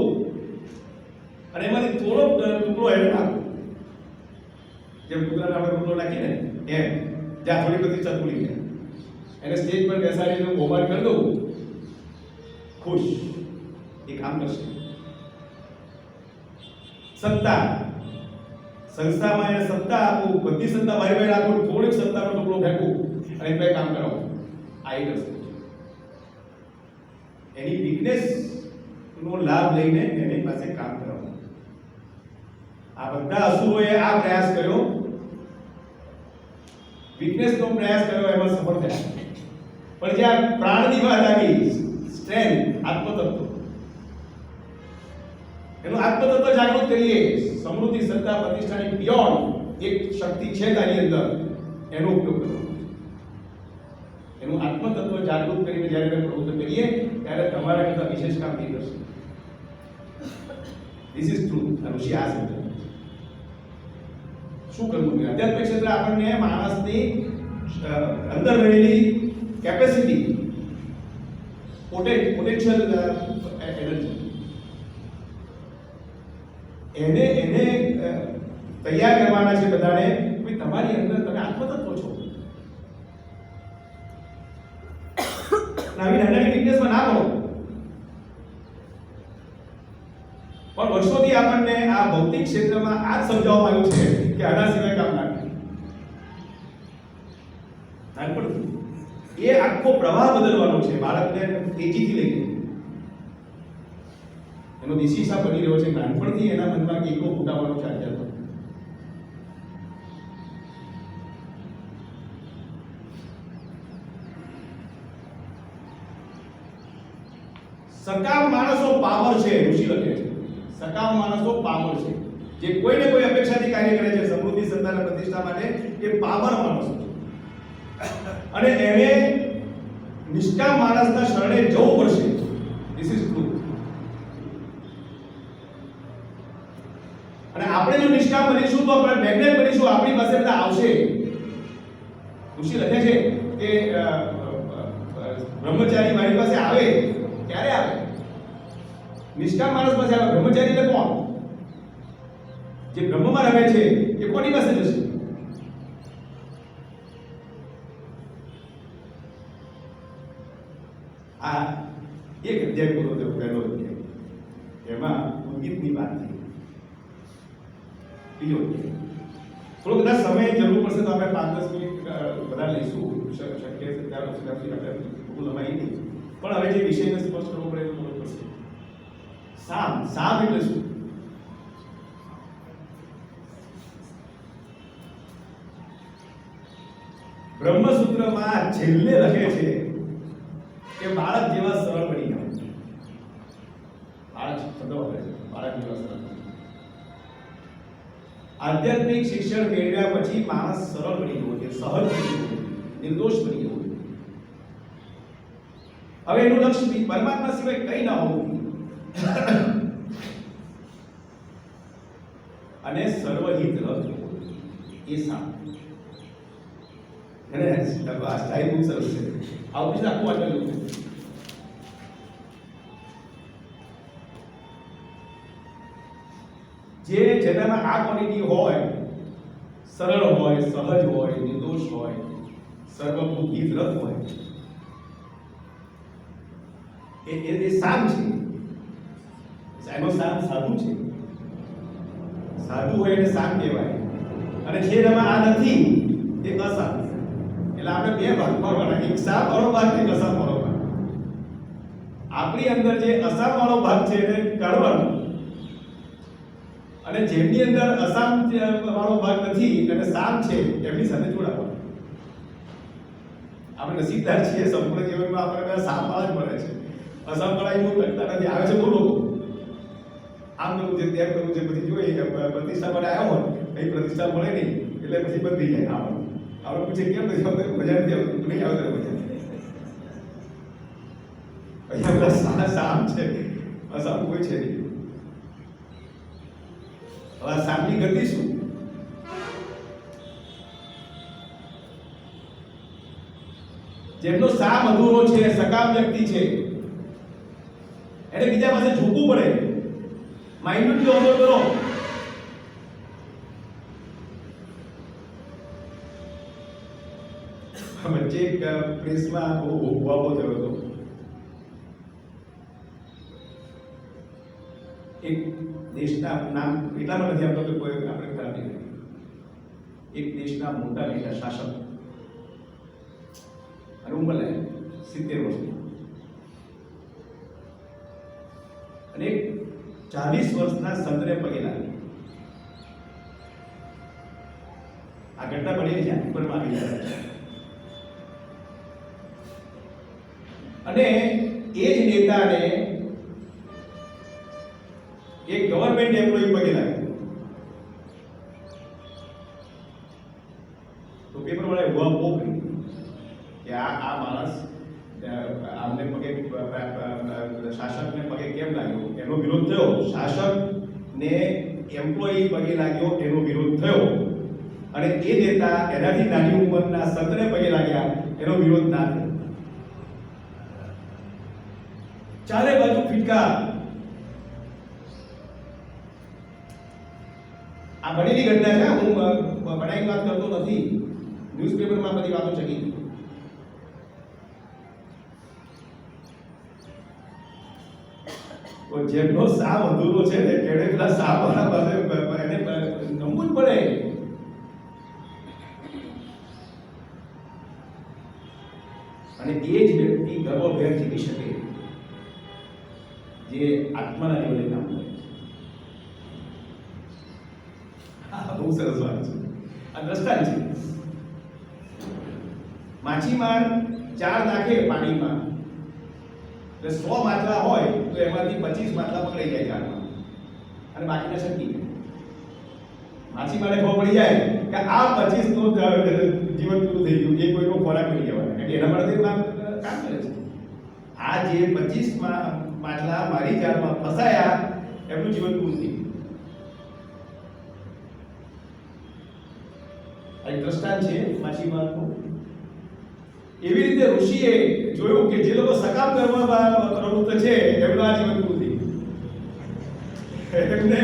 અને એમાંથી થોડો ટુકડો એને નાખું. જેમ કૂતરાને આપણે ટુકડો નાખીને એમ, જ્યાં થોડી પ્રતિષ્ઠા ભૂલી ગયા એને સ્ટેજ પર બેસાડીને બોમાડ કરી દઉં, ખુશ, એ કામ કરશે. સત્તા, સંસ્થામાં એને સત્તા આપું, બધી સત્તા મારી પાસે રાખું, થોડીક સત્તાનો ટુકડો ફેંકું અને એ કામ કરાવું, આ એ કરશે. એની વીકનેસ નો લાભ લઈને એની પાસે કામ કરાવું. આ બધા અસુરોએ આ પ્રયાસ કર્યો, વીકનેસનો પ્રયાસ કર્યો, એમાં સફળ થયા. પણ જ્યાં પ્રાણની વાત આવી, સ્ટ્રેન્થ, આત્મતત્વ, એનું આત્મતત્વ જાગૃત કરીએ. સમૃદ્ધિ, સત્તા, પ્રતિષ્ઠાની બિયોન્ડ એક શક્તિ છે તારી અંદર, એનો ઉપયોગ કરો. એનું આત્મતત્વ જાગૃત કરીને જ્યારે તમે પ્રવૃત્તિ કરીએ ત્યારે તમારા કરતા વિશેષ કામ થઈ કરશે. This is truth. ઋષિ આ સમજાવે શું કરવું જોઈએ. આધ્યાત્મિક ક્ષેત્રે આપણને માણસની અંદર રહેલી કેપેસિટી, પોટેન્શિયલ એનર્જી, એને તૈયાર કરવાના છે બધાને. તમારી અંદર તમે આત્મતત્વ છો. આવી નાની વીકનેસમાં ના પડો. પણ વર્ષોથી આપણને આ ભૌતિક ક્ષેત્રમાં આ જ સમજાવવામાં આવ્યું છે કે આના સિવાય કામ ના કરે. નાનપણથી એ આખો પ્રવાહ બદલવાનો છે. બાળકને તેજીથી લઈને એનો દિશા બની રહ્યો છે. નાનપણથી એના મનમાં કેકો ફૂટાવાનો છે. અત્યારે સકામ માણસો પાવર છે. ઋષિ લખે છે સકામ માણસો પાવર છે. જે કોઈને કોઈ અપેક્ષાથી કાર્ય કરે છે સમૃદ્ધિ, સત્તા અને પ્રતિષ્ઠા માટે, એ પાવર માણસો છે. અને એને નિષ્કામ માણસના શરણે જવું પડશે. This is truth. અને આપણે જો નિષ્કામ બનીશું તો આપણે મેગ્નેટ બનીશું, આપણી પાસે બધા આવશે. ઋષિ લખે છે કે બ્રહ્મચારી મારી પાસે આવે ક્યારે આવે? નિષ્કામ માણસ પાસે આવે. બ્રહ્મચારી એટલે કોણ? જે બ્રહ્મમાં રહે છે એ કોની પાસે જશે? આ એક અધ્યાય પૂરો થયો, પહેલો અધ્યાય. એમાં ઉદ્ગીતની વાત થઈ. બીજો અધ્યાય થોડો કદાચ સમય જરૂર પડશે તો આપણે 5-10 મિનિટ બધા લઈશું. શક્ય છે ત્યાર સુધી આપણે બહુ લંબાઈ નહીં, પણ હવે જે વિષયને સ્પષ્ટ કરવો પડે તો કરવો પડશે. સામ એટલે શું? બ્રહ્મસૂત્રમાં છેલ્લે લખે છે કે બાળક જેવા સરળ બની જાઓ. બાળક શબ્દ વાપરે છે, બાળક જેવા સરળ. આધ્યાત્મિક શિક્ષણ મેળવ્યા પછી માણસ સરળ બની જવો છે, સહજ બની જવો છે, નિર્દોષ બની જવો છે. હવે એનું લક્ષ્ય પરમાત્મા સિવાય કંઈ ના હોવું અને સર્વહિત રથ એ સામ. અને આ સ્ટાઇલ બહુ સરસ છે. આવું બીજું આખું વાંચેલું છે. જેનામાં આ ક્વોલિટી હોય, સરળ હોય, સહજ હોય, નિર્દોષ હોય, સર્વભૂત રથ હોય, એ સામ છે. એનો સામ સાધુ છે. સાધુ હોય એટલે સામ કહેવાય. અને જેનામાં આ નથી એ અસામ. એટલે આપણે બે ભાગ પાડવાના, એક સામ વાળો ભાગ એક અસામ વાળો ભાગ. આપણી અંદર જે અસામ વાળો ભાગ છે એને કાઢવાનો, અને જેમની અંદર અસામ વાળો ભાગ નથી અને સામ છે એમની સાથે જોડાવાનો. આપણે નસીબદાર છીએ, સંપૂર્ણ જીવનમાં આપણે સામ વાળા જ મળે છે. અસામ વાળા એવું કરતા નથી. આવે છે બહુ લોકો, આમ કરવું છે, તેમ કરવું છે, પછી જોઈએ પ્રતિષ્ઠા માટે આવ્યો હોય, કઈ પ્રતિષ્ઠા મળે નહીં એટલે પછી બંધ થઈ જાય. આપણે પૂછે કેમ નથી આવતું? મજા નથી આવતું. નહીં આવતું મજા. અહીંયા બધા સામ છે, અસામ કોઈ છે નહીં. હવે સામની ગતિ શું? જેમનો સામ અધૂરો છે, સકામ વ્યક્તિ છે, એને બીજા પાસે ઝૂકવું પડે. માઇન્યુટલી ઓબ્ઝર્વ કરો. વચ્ચે એક પ્રેસમાં બહુ ઉભાવો થયો હતો. એક દેશના નામ એટલામાં નથી આપતો કે કોઈ આપણે ખરાબ નહીં. એક દેશના મોટા નેતા શાસક અને ઉંમર લાયક 70 વર્ષની અને 40 વર્ષના સંતને પગે લાગી. આ ઘટના બની છે, ઉપરમાં આવી જાય અને એ જ નેતાને એક ગવર્મેન્ટ એમ્પ્લોયી પગે લાગ્યો. તો પેપર વાળાએ ઉભા પોકરી કે આ માણસ આમને પગે, શાસકને પગે કેમ લાગ્યો? એનો વિરોધ થયો. શાસકને એમ્પ્લોયી પગે લાગ્યો એનો વિરોધ થયો, અને એ નેતા એનાથી નાની ઉંમરના સંતને પગે લાગ્યા એનો વિરોધ ના થયો. ચારે બાજુ ફિટકાર. આ બનેલી ઘટના છે. હું બનાવી વાત કરતો નથી. ન્યૂઝપેપરમાં બધી વાતો ચકી. તો જેમનો સામ અધૂરો છે ને એને પેલા સામ વાળા પાસે એને નમવું જ પડે. અને એ જ વ્યક્તિ ગર્વભેર જીવી શકે જે આત્માના લેવલે કામ કરે છે. બહુ સરસ વાત છે. આ દ્રષ્ટાંત છે. માછીમાર ચાર નાખે પાણીમાં એટલે 100 માટલા હોય તો એમાંથી 25 માટલા પકડાઈ જાય ચારમાં અને બાકીના શંકી જાય. માછીમારે ખબર પડી જાય કે આ 25 નું જીવન પૂરું થઈ ગયું, એ કોઈનો ખોરાક બની જવાનો, એટલે એના માટે કામ કરે છે. આ જે 25 માટલા મારી જાળમાં ફસાયા એમનું જીવન પૂરું થઈ ગયું. આ એક દ્રષ્ટાંત છે માછીમારનું. એવી રીતે ઋષિએ જોયું કે જે લોકો સકામ કર્મમાં પ્રવૃત્ત છે એમનું આ જીવન પૂરું થઈ ગયું. એમને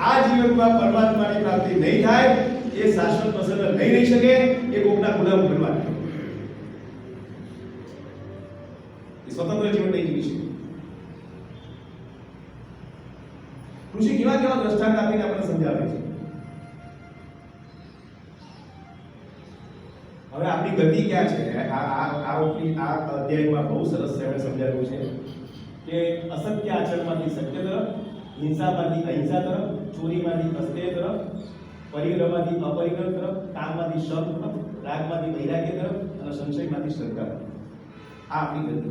આ જીવનમાં પરમાત્માની પ્રાપ્તિ નહીં થાય, એ શાશ્વત પ્રસન્ન નહીં રહી શકે, એ કોકના ગુલામ બનવા, એ સ્વતંત્ર જીવન નહીં જીવી શકે. ઋષિ કેવા કેવા દ્રષ્ટાંત આપીને આપણને સમજાવે છે. હવે આપણી ગતિ ક્યાં છે? આ અધ્યાયમાં બહુ સરસ છે સમજાવ્યું છે કે અસત્ય આચરણમાંથી સત્ય તરફ, હિંસામાંથી અહિંસા તરફ, ચોરીમાંથી અસ્તેય તરફ, પરિગ્રહમાંથી અપરિગ્રહ તરફ, કામમાંથી શમ તરફ, રાગમાંથી વૈરાગ્ય તરફ અને સંશયમાંથી શ્રદ્ધા તરફ. આ આપણી ગતિ.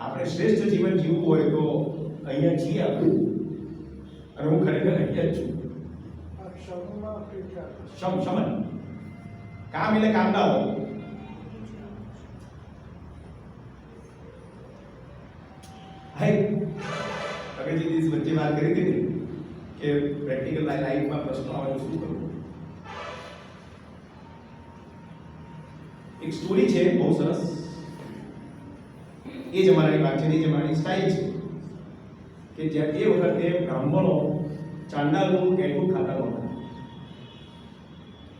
આપણે શ્રેષ્ઠ જીવન જીવવું હોય તો અહીંયા છીએ આપણે, અને હું ખરેખર અહીંયા જ છું. શમન કામ એટલે કામદાઓ. તમે જે દિવસ વચ્ચે વાત કરી હતી કે પ્રેક્ટિકલ લાઈફમાં પ્રશ્નો આવે તો શું કરવું. એક સ્ટોરી છે બહુ સરસ. એ જમાનાની વાત છે, એ જમાનાની સ્ટાઇલ છે કે જ્યાં એ વખતે બ્રાહ્મણો ચાંડાલનું એટલું ખાતા નહોતા.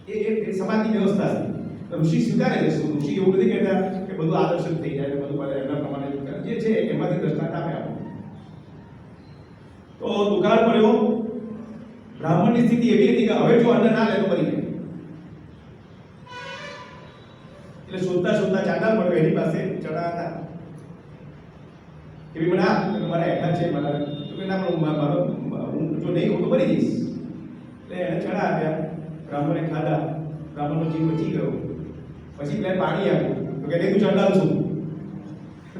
એ સમાજની વ્યવસ્થા હતી. ઋષિ સ્વીકારે છે. ઋષિ એવું નથી કહેતા કે બધું આદર્શક થઈ જાય, બધું એમના પ્રમાણે જે છે એમાંથી દ્રષ્ટાંત આપે આપણે. તો દુકાળ પડ્યો. બ્રાહ્મણની સ્થિતિ એવી હતી કે હવે જો અન્ન ના લે તો મરી જાય. એટલે શોધતા શોધતા ચાંડાલ મળ્યો, એની પાસે ચણા હતા. એવી મને મારા હેઠા છે, મારા તો કે ના પણ હું જો નહીં હું તો મરી જઈશ. એટલે એને ચણા આપ્યા. બ્રાહ્મણે ખાધા. બ્રાહ્મણનો જીવ બચી ગયો. પછી પેલા પાણી આપ્યું. તો કે નહીં તું ચંડાલ છું,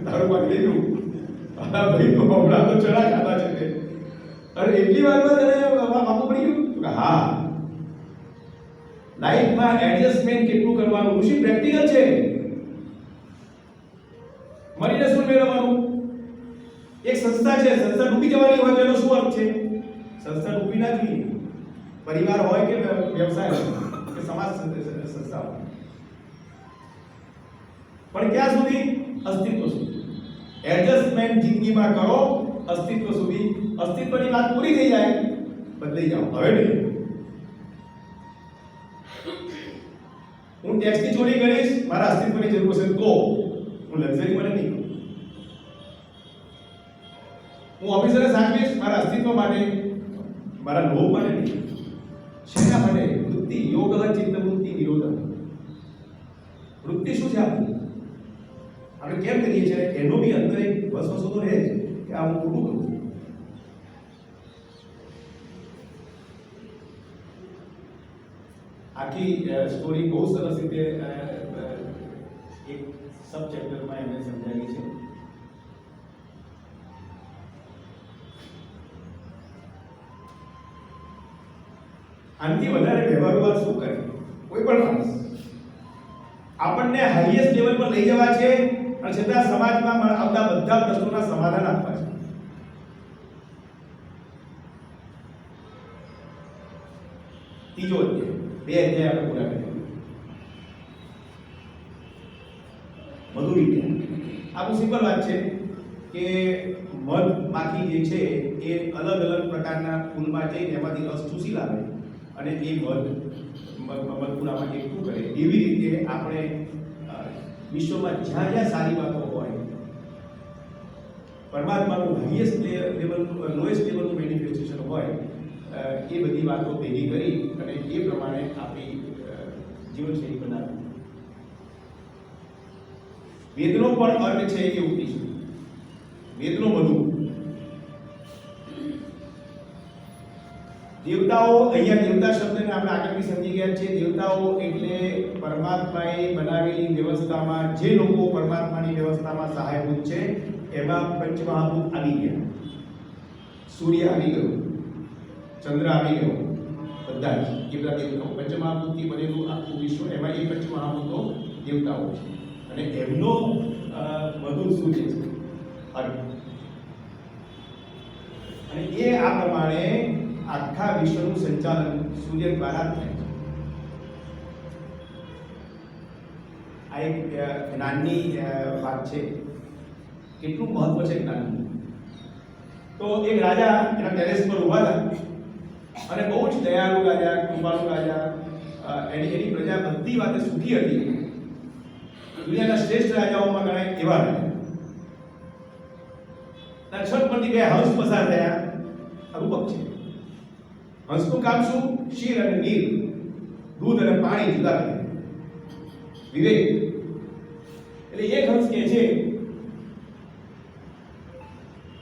તારું પાણી લીધું. હા ભાઈ, તો હમણાં તો ચણા ખાધા છે તે. અરે એટલી વારમાં તને માપું પડી ગયું? તો કે હા. લાઈફમાં એડજસ્ટમેન્ટ કેટલું કરવાનું. ઋષિ પ્રેક્ટિકલ છે. મરીને શું મેળવવાનું? એક સંસ્થા છે, સંસ્થા ડૂબી જવાની હોય તો એનો શું અર્થ છે? સંસ્થા ડૂબી ના જોઈએ. પરિવાર હોય કે વ્યવસાય કે સમાજ સંસ્થા હોય, પણ ક્યાં સુધી? અસ્તિત્વ સુધી. એડજસ્ટમેન્ટ જિંદગીમાં કરો અસ્તિત્વ સુધી. અસ્તિત્વની વાત પૂરી થઈ જાય, બદલાઈ જાઓ. હવે નહીં હું ટેક્સની ચોરી કરીશ, મારા અસ્તિત્વની જરૂર છે તો હું લક્ઝરી મને નહીં. હું ઓફિસરે સાચવીશ મારા અસ્તિત્વ માટે, મારા લોભ માટે નહીં. શેના માટે? વૃત્તિ યોગ ચિત્ત વૃત્તિ નિરોધ. વૃત્તિ શું છે આપણી? આપણે કેમ કરીએ છીએ? એનો બી અંદર એક વસવસો તો રહે કે આ હું ખોટું કરું છું. આખી સ્ટોરી બહુ સરસ રીતે એક સબ ચેપ્ટરમાં એમને સમજાવી છે. આનાથી વધારે વ્યવહારુ વાત શું કરે કોઈ પણ માણસ? આપણને હાઈએસ્ટ લેવલ પર લઈ જવા છે અને છતાં સમાજમાં આવતા બધા પ્રશ્નોના સમાધાન આપવા છે. ત્રીજો અધ્યાય, 2 અધ્યાય આપણે પૂરા કર્યા. મધુ વિદ્યા. આ બહુ સિમ્પલ વાત છે કે મધ માખી જે છે એ અલગ અલગ પ્રકારના ફૂલમાં જઈને એમાંથી રસ ચૂસી લાવે અને એ મધપુરામાં એકઠું કરે. એવી રીતે આપણે વિશ્વમાં જ્યાં જ્યાં સારી વાતો હોય, પરમાત્માનું હાઈએસ્ટ લેવલનું લોએસ્ટ લેવલનું મેનિફેસ્ટેશન હોય, એ બધી વાતો ભેગી કરી અને એ પ્રમાણે આપણી જીવનશૈલી બનાવી. વેદનો પણ અર્થ છે એ ઉપનિષદ. વેદનો મધુ. દેવતાઓ, અહીંયા દેવતા શબ્દને આપણે આગળ બી સમજી ગયા છે. દેવતાઓ એટલે પરમાત્માએ બનાવેલી વ્યવસ્થામાં જે લોકો પરમાત્માની વ્યવસ્થામાં સહાયભૂત છે એમાં પંચમહાભૂત આવી ગયા. સૂર્ય આવી ગયો, ચંદ્ર આવી ગયો, બધા જ એ બધા દેવતાઓ. પંચમહાભૂતથી બનેલું આખું વિશ્વ, એમાં એ પંચમહાભૂતો દેવતાઓ છે અને એમનો મધુર સૂર્ય છે. અને એ આ પ્રમાણે આખા વિશ્વનું સંચાલન સૂર્ય દ્વારા જ થાય છે. આ એક જ્ઞાનની વાત છે. કેટલું મહત્વ છે જ્ઞાનનું. તો એક રાજા એના ટેરેસ પર ઊભા હતા અને બહુ જ દયાળુ રાજા, કૃપાળુ રાજા, એની પ્રજા બધી વાતે સુખી હતી. દુનિયાના શ્રેષ્ઠ રાજાઓમાં ગણાય એવા રાજા. છત પરથી બે હંસ પસાર થયા. આ રૂપક છે. હંસનું કામ શું? ક્ષીર અને નીર, દૂધ અને પાણી જુદા કરે, વિવેક. એટલે એક હંસ કહે છે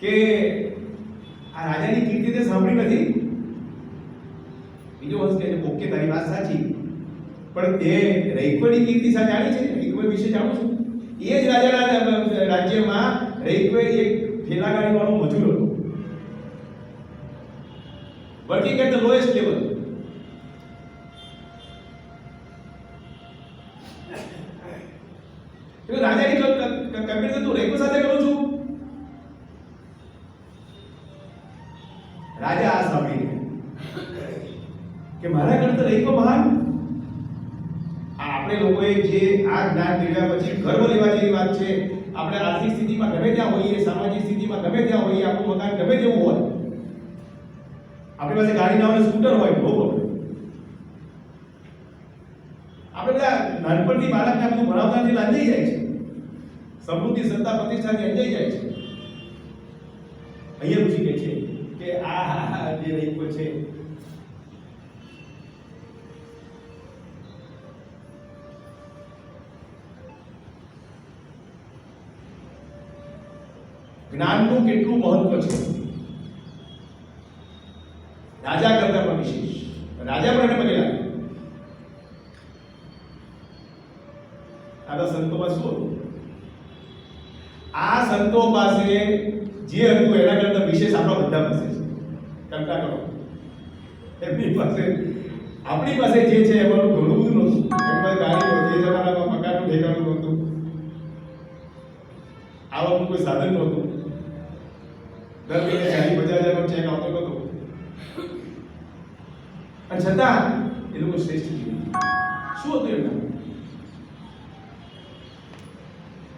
કે આ રાજાની કીર્તિ તે સાંભળી નથી. બીજો હંસ કહે છે ઓકે, તારી વાત સાચી, પણ તે રૈક્વની કીર્તિ જાણી છે? રૈક્વ વિશે જાણું છું. એ જ રાજાના રાજ્યમાં રૈક્વ એક ઠેલાગાડી વાળો મજૂર હતો, working at the lowest level. તો રાજાની કમ્પેરિઝન તો રૈક્વ સાથે કરું છું. રાજા આ સાંભળીને કે મારા કરતા રૈક્વ મહાન. આપણે લોકોએ જે આ જ્ઞાન મેળવ્યા પછી ગર્વ લેવા જેવી વાત છે. આપણે આર્થિક સ્થિતિમાં ગમે ત્યાં હોઈએ, સામાજિક સ્થિતિમાં ગમે ત્યાં હોઈએ, આપણું મકાન ગમે તેવું હોય, આપણી પાસે ગાડી ના હોય, સ્કૂટર હોય, નો પ્રોબ્લેમ. આપણે બધા નાનપણથી બાળકને આપણું ભણાવતાથી લાંજાઈ જાય છે. સમૃદ્ધિ, સત્તા, પ્રતિષ્ઠાથી અંજાઈ જાય છે. અહીંયા ઋષિ કહે છે કે આ જે રૈક્વ છે જ્ઞાનનું કેટલું મહત્વ છે. રાજા કરતા પણ વિશેષ. રાજા પણ એને પગે લાગે. આ સંતોમાં શું હતું? આ સંતો પાસે જે હતું એના કરતા વિશેષ આપણા બધા પાસે છે. કલ્પના કરો, એમની પાસે, આપણી પાસે જે છે એમાં ઘણું બધું નહોતું. એમની પાસે ગાડી નહોતી, એ જમાનામાં મકાનનું ઠેકાણું નહોતું, આવકનું કોઈ સાધન નહોતું, દર મહિને 40,000-50,000 ચેક આવતો નહોતો, અને છતાં એ લોકો શ્રેષ્ઠ જીવ્યા. શું હતું એમના?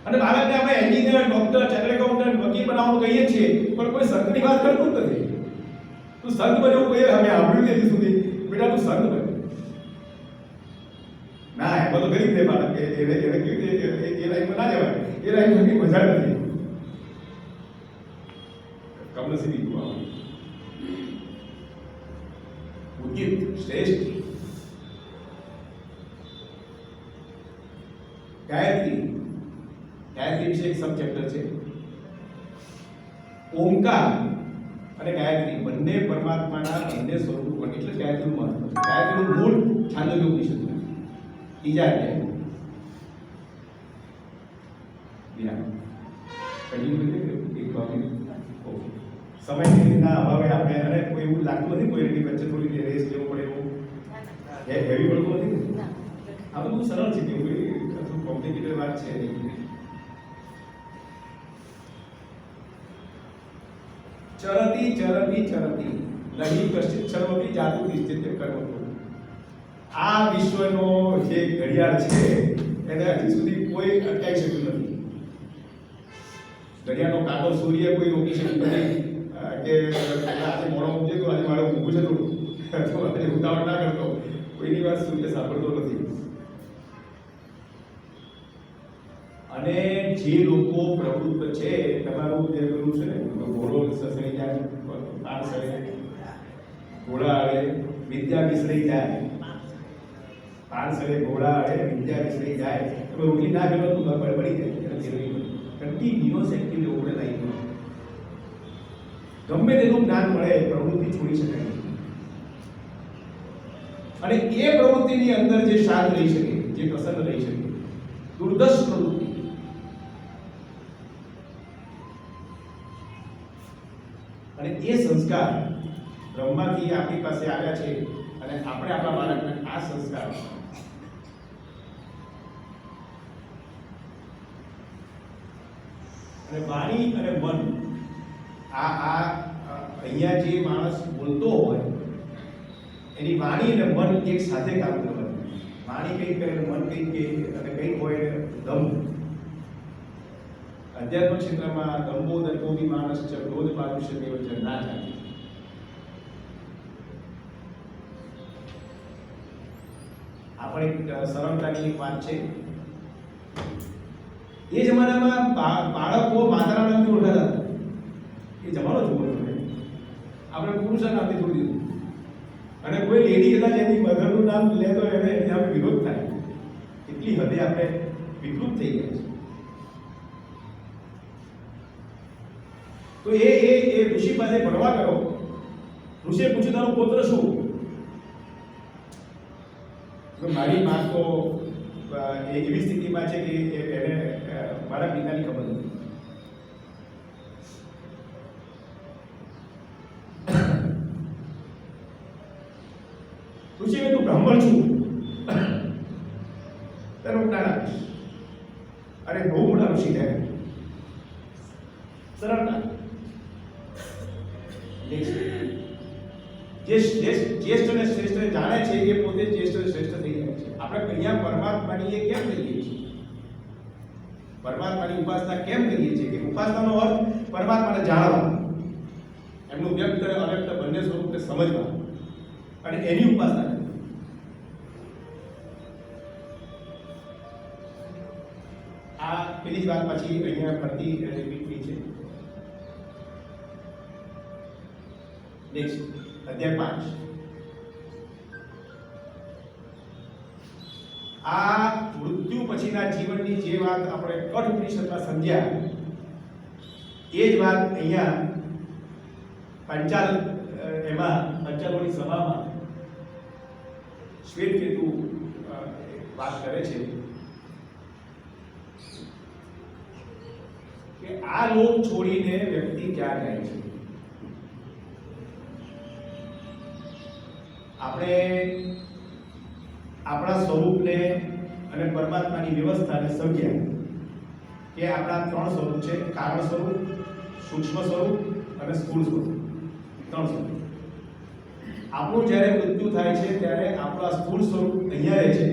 અને બાળકને આપણે એન્જિનિયર, ડોક્ટર, ચાર્ટર્ડ એકાઉન્ટન્ટ, વકીલ બનાવવાનું કહીએ છીએ, પણ કોઈ સંતની વાત કરતું જ નથી. તું સંત બન્યો કોઈ અમે સાંભળ્યું નથી સુધી. બેટા તું સંત બન. ના, એમાં તો ગરીબ છે બાળક. એને કેવી રીતે એ લાઈનમાં ના જવાય. એ લાઈનમાં મજા નથી. કમનસીબી તું આવ. ઉદિત, શ્રેષ્ઠ. ગાયત્રી વિશે એક સબ ચેપ્ટર છે. ઓમકાર અને ગાયત્રી બંને પરમાત્માના બંને સ્વરૂપો, એટલે જ ગાયત્રીનું મહત્વ છે. ગાયત્રીનું મૂળ છાંદોગ્ય ઉપનિષદમાં, ત્રીજા અધ્યાય. સમયના અભાવે આપણે, અને કોઈ એવું લાગતું નથી કોઈ વચ્ચે થોડી રેસ લેવો પડે એવું હેવી પડતું નથી. આ તો બહુ સરળ છે, કે કોઈ કોમ્પ્લિકેટેડ વાત છે નહીં. ચરતી ચરતી ચરતી નહીં કશ્ચિત સર્વથી જાતુ નિશ્ચિત કરવો. આ વિશ્વનો જે ઘડિયાળ છે એને હજી સુધી કોઈ અટકાવી શક્યું નથી. ઘડિયાળનો કાંટો સૂર્ય કોઈ રોકી શક્યું નથી કે આજે મોડો ઊંઘે તો આજે મારે ઊંઘું છે થોડું, આજે ઉતાવળ ના કરતો. કોઈની વાત સૂર્ય સાંભળતો નથી. અને જે લોકો પ્રવૃત્ત છે, તમારું જે પેલું છે ને, ઘોડો સસરી જાય, પાર સરે, ઘોડા આવે, વિદ્યા વિસરી જાય, પાર સરે ઘોડા આવે, વિદ્યા વિસરી જાય. તમે રોકી ના કરો તો ખબર પડી જાય. કન્ટિન્યુઅસ એક્ટિવ રહેવું પડે લાઈફમાં. ગમે તેનું જ્ઞાન મળે, પ્રવૃત્તિ છોડી શકાય નહીં. અને એ પ્રવૃત્તિની અંદર જે શાંત રહી શકે, જે પ્રસન્ન રહી શકે, દુર્દશ પ્રવૃત્તિ, અને એ સંસ્કાર બ્રહ્માથી આપણી પાસે આવ્યા છે. અને આપણે આપણા બાળકને આ સંસ્કાર અને વાણી અને મન, આ અહીંયા જે માણસ બોલતો હોય એની વાણી અને મન એક સાથે કામ કરવાનું. વાણી કંઈક કરે મન કંઈક કહે અને કંઈક હોય દમ. અધ્યાત્મ ક્ષેત્રમાં દંભો દર્પોબી માણસ છે ક્રોધ પારુષ્ય દેવ છે ના ચાલે. આ પણ એક સરળતાની એક વાત છે. એ જમાનામાં બાળકો માતાના નામથી ઓળખાતા હતા. એ જમાનો જુઓ તમે, આપણે પુરુષના નામથી જોડી દીધું અને કોઈ લેડી કદાચ એની મધરનું નામ લે તો એને એની સામે વિરોધ થાય. એટલી હદે આપણે વિકૃત થઈ ગયા છે. તો એ ઋષિ પાસે ભણવા ગયો. ઋષિએ પૂછ્યું તારો પુત્ર શું? તો મારી માં તો એવી સ્થિતિમાં છે કે એને મારા પિતાની ખબર નથી. ઋષિ તું બ્રાહ્મણ છું તારું જ્ઞાન આપીશ. અરે બહુ મોટા ઋષિ થયા. સરળતા. જે જ્યેષ્ઠ અને શ્રેષ્ઠ જાણે છે એ પોતે જ્યેષ્ઠ અને શ્રેષ્ઠ થઈ જાય છે. આપણે અહીંયા પરમાત્માની એ કેમ કરીએ છીએ? પરમાત્માની ઉપાસના કેમ કરીએ છીએ? કે ઉપાસનાનો અર્થ પરમાત્માને જાણવા, એમનું વ્યક્ત અને અવ્યક્ત બંને સ્વરૂપને સમજવા અને એની ઉપાસના કરવી. આ પેલી જ વાત પછી અહીંયા ફરતી રિપીટ થઈ છે. નેક્સ્ટ અધ્યાય 5. આ મૃત્યુ પછીના જીવનની જે વાત આપણે કઠ ઉપનિષદમાં સમજ્યા એ જ વાત અહીંયા પંચાલોની સભામાં શ્વેતકેતુ વાત કરે છે કે આ લોક છોડીને વ્યક્તિ ક્યાં જાય છે. આપણે આપણા સ્વરૂપને અને પરમાત્માની વ્યવસ્થાને સમજ્યા કે આપણા 3 સ્વરૂપ છે. કારણ સ્વરૂપ, સૂક્ષ્મ સ્વરૂપ અને સ્થૂળ સ્વરૂપ. 3 સ્વરૂપ. આપણું જ્યારે મૃત્યુ થાય છે ત્યારે આપણું આ સ્થૂળ સ્વરૂપ અહીંયા રહે છે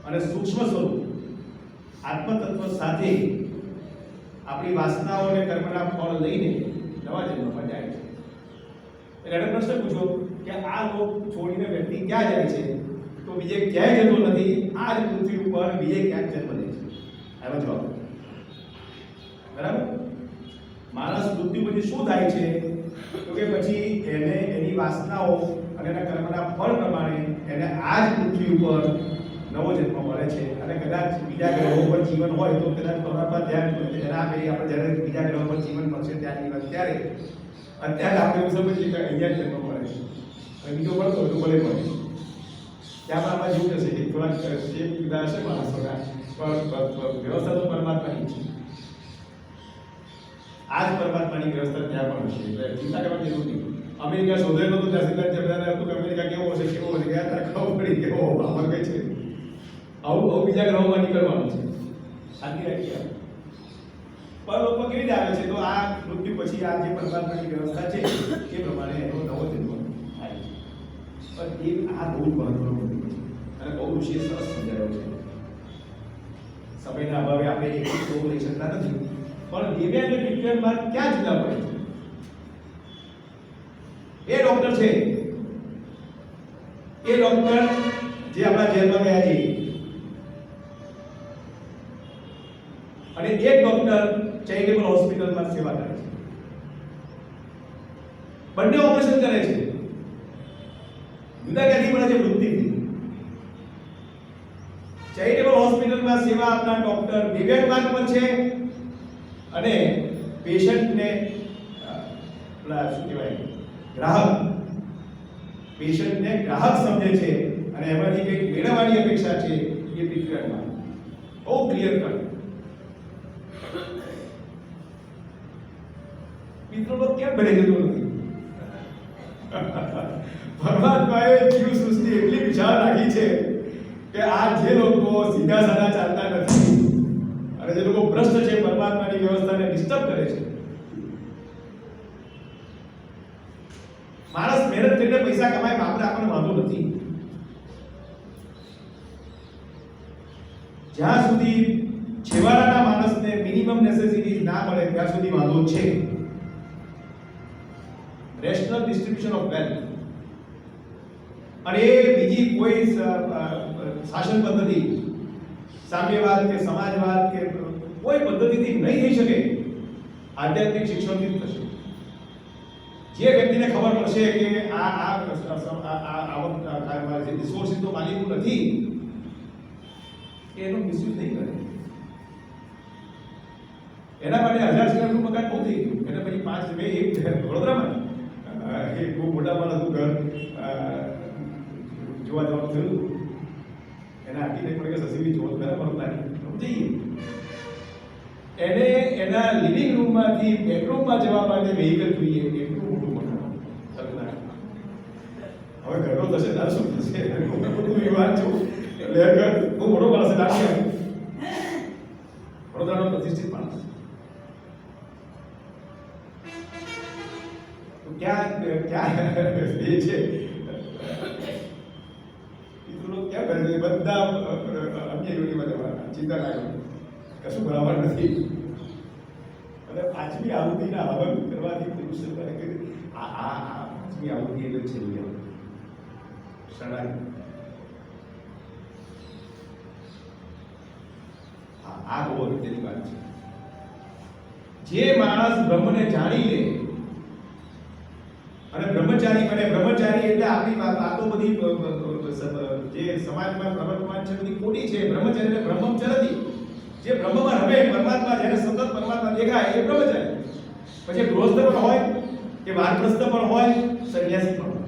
અને સૂક્ષ્મ સ્વરૂપ આત્મતત્વ સાથે આપણી વાસનાઓ અને કર્મના ફળ લઈને નવા જન્મમાં જાય છે. એટલે એને પ્રશ્ન પૂછો કે આ લોક છોડીને વ્યક્તિ ક્યાં જાય છે? તો બીજે ક્યાંય જતો નથી. આ જ પૃથ્વી ઉપર બીજે ક્યાંક જન્મ લે છે. આનો જવાબ બરાબર. માણસ મૃત્યુ પછી શું થાય છે? તો કે પછી એને એની વાસનાઓ અને એના કર્મના ફળ પ્રમાણે એને આ જ પૃથ્વી ઉપર નવો જન્મ મળે છે. અને કદાચ બીજા ગ્રહો પર જીવન હોય તો કદાચ પરમાત્મા ધ્યાન એના પેલી આપણે જ્યારે બીજા ગ્રહો પર જીવન મળશે ત્યારે અત્યારે આપણે એવું સમજીએ કે અહીંયા જન્મ મળે છે. બીજો મળતો તો ભલે મળે. ત્યાં આમાં જેવું થશે કે થોડાક શેપ જુદા હશે માણસોના, પણ વ્યવસ્થા તો પરમાત્માની છે. આ જ પરમાત્માની વ્યવસ્થા ત્યાં પણ હશે. એટલે ચિંતા કરવાની જરૂર નહીં. અમેરિકા શોધેલો તો ત્યાં સુધી બધાને હતું કે અમેરિકા કેવો હશે ગયા ત્યાં ખબર પડી કે આમાં કઈ છે. આવું બીજા ગ્રહોમાં નીકળવાનું છે. શાંતિ રાખીએ. પણ લોકો કેવી રીતે આવે છે? તો આ મૃત્યુ પછી આ જે પરમાત્માની વ્યવસ્થા છે એ પ્રમાણે એનો નવો જન્મ થાય છે. પણ એ આ બહુ જ મહત્વનું મુદ્દો છે અને બહુ ઋષિએ સરસ સમજાવ્યો છે. સમયના અભાવે આપણે એક બહુ લઈ શકતા નથી, પણ દિવ્ય અને વિજ્ઞાનમાં ક્યાં જુદા પડે છે? એ ડોક્ટર છે, એ ડોક્ટર જે આપણા જેલમાં ગયા છે, અને એક ડોક્ટર ચેરિટેબલ હોસ્પિટલમાં સેવા કરે છે. બંને ઓપરેશન કરે છે. જુદા ક્યાંથી મળે છે? વૃત્તિથી. ચેરિટેબલ હોસ્પિટલમાં સેવા આપનાર ડોક્ટર દિવ્યાંગ પણ છે અને પેશન્ટને શું કહેવાય ગ્રાહક, પેશન્ટને ગ્રાહક સમજે છે અને એમાંથી કંઈક મેળવવાની અપેક્ષા છે. એ દિવ્યાંગમાં બહુ ક્લિયર કર. મિત્રો કેમ બને જતો નથી? પરમાત્માએ જીવ સૃષ્ટિ એટલી વિશાળ રાખી છે કે આ જે લોકો સીધા સાધા ચાલતા નથી અને જે લોકો ભ્રષ્ટ છે, પરમાત્માની વ્યવસ્થાને ડિસ્ટર્બ કરે છે, માણસ મહેનત કરીને પૈસા કમાય આપણે આપણને વાંધો નથી. જ્યાં સુધી છેવાડાના માણસને મિનિમમ નેસેસિટીઝ ના મળે ત્યાં સુધી વાંધો છે. રેશનલ ડિસ્ટ્રીબ્યુશન ઓફ વેલ્થ અને એ બીજી કોઈ શાસન પદ્ધતિ, સામ્યવાદ કે સમાજવાદ કે કોઈ પદ્ધતિથી નહીં થઈ શકે, આધ્યાત્મિક શિક્ષણથી જ થશે. જે વ્યક્તિને ખબર પડશે કે આ રિસોર્સિસ તો માલિક નથી, એનો મિસયુઝ નહીં કરે. એના માટે 1000 સ્ક્વેર ફૂટ મકાન બહુ થઈ ગયું. એને પછી 5 2 1 વડોદરામાં એક બહુ મોટા માણસનું ઘર જોવા જવાનું થયું. એને આર્કિટેક્ટ પણ કે સસીબી જોત કરે પણ પ્લાન જઈએ. એને એના લિવિંગ રૂમમાંથી બેડરૂમમાં જવા માટે વેહિકલ જોઈએ. એટલું મોટું મકાન. હવે ઘરનો થશે ત્યારે શું થશે? હું વિવાદ છું એટલે બહુ મોટો માણસ લાગે. વડોદરાનો પ્રતિષ્ઠિત માણસ. ક્યાં ક્યાં એ છે ક્યાં કરે છે? બધા અન્ય યુનિમાં જવાના, ચિંતા ના કરો, કશું બરાબર નથી. અને 5મી આહુતિના હવન કરવાથી પુરુષ આ 5મી આહુતિ એટલે છેલ્લી શરણાઈ. આ બહુ અગત્યની વાત છે. જે માણસ બ્રહ્મને જાણી લે અને બ્રહ્મચારી બને. બ્રહ્મચારી એટલે આપણી વાતો બધી જે સમાજમાં પ્રવર્તમાન છે બધી ખોટી છે. બ્રહ્મચારી એટલે બ્રહ્મચરતી, જે બ્રહ્મમાં રમે, પરમાત્મા જેને સતત પરમાત્મા દેખાય એ બ્રહ્મચારી. પછી ગૃહસ્થ પણ હોય કે વાનપ્રસ્થ પણ હોય, સંન્યાસી પણ હોય.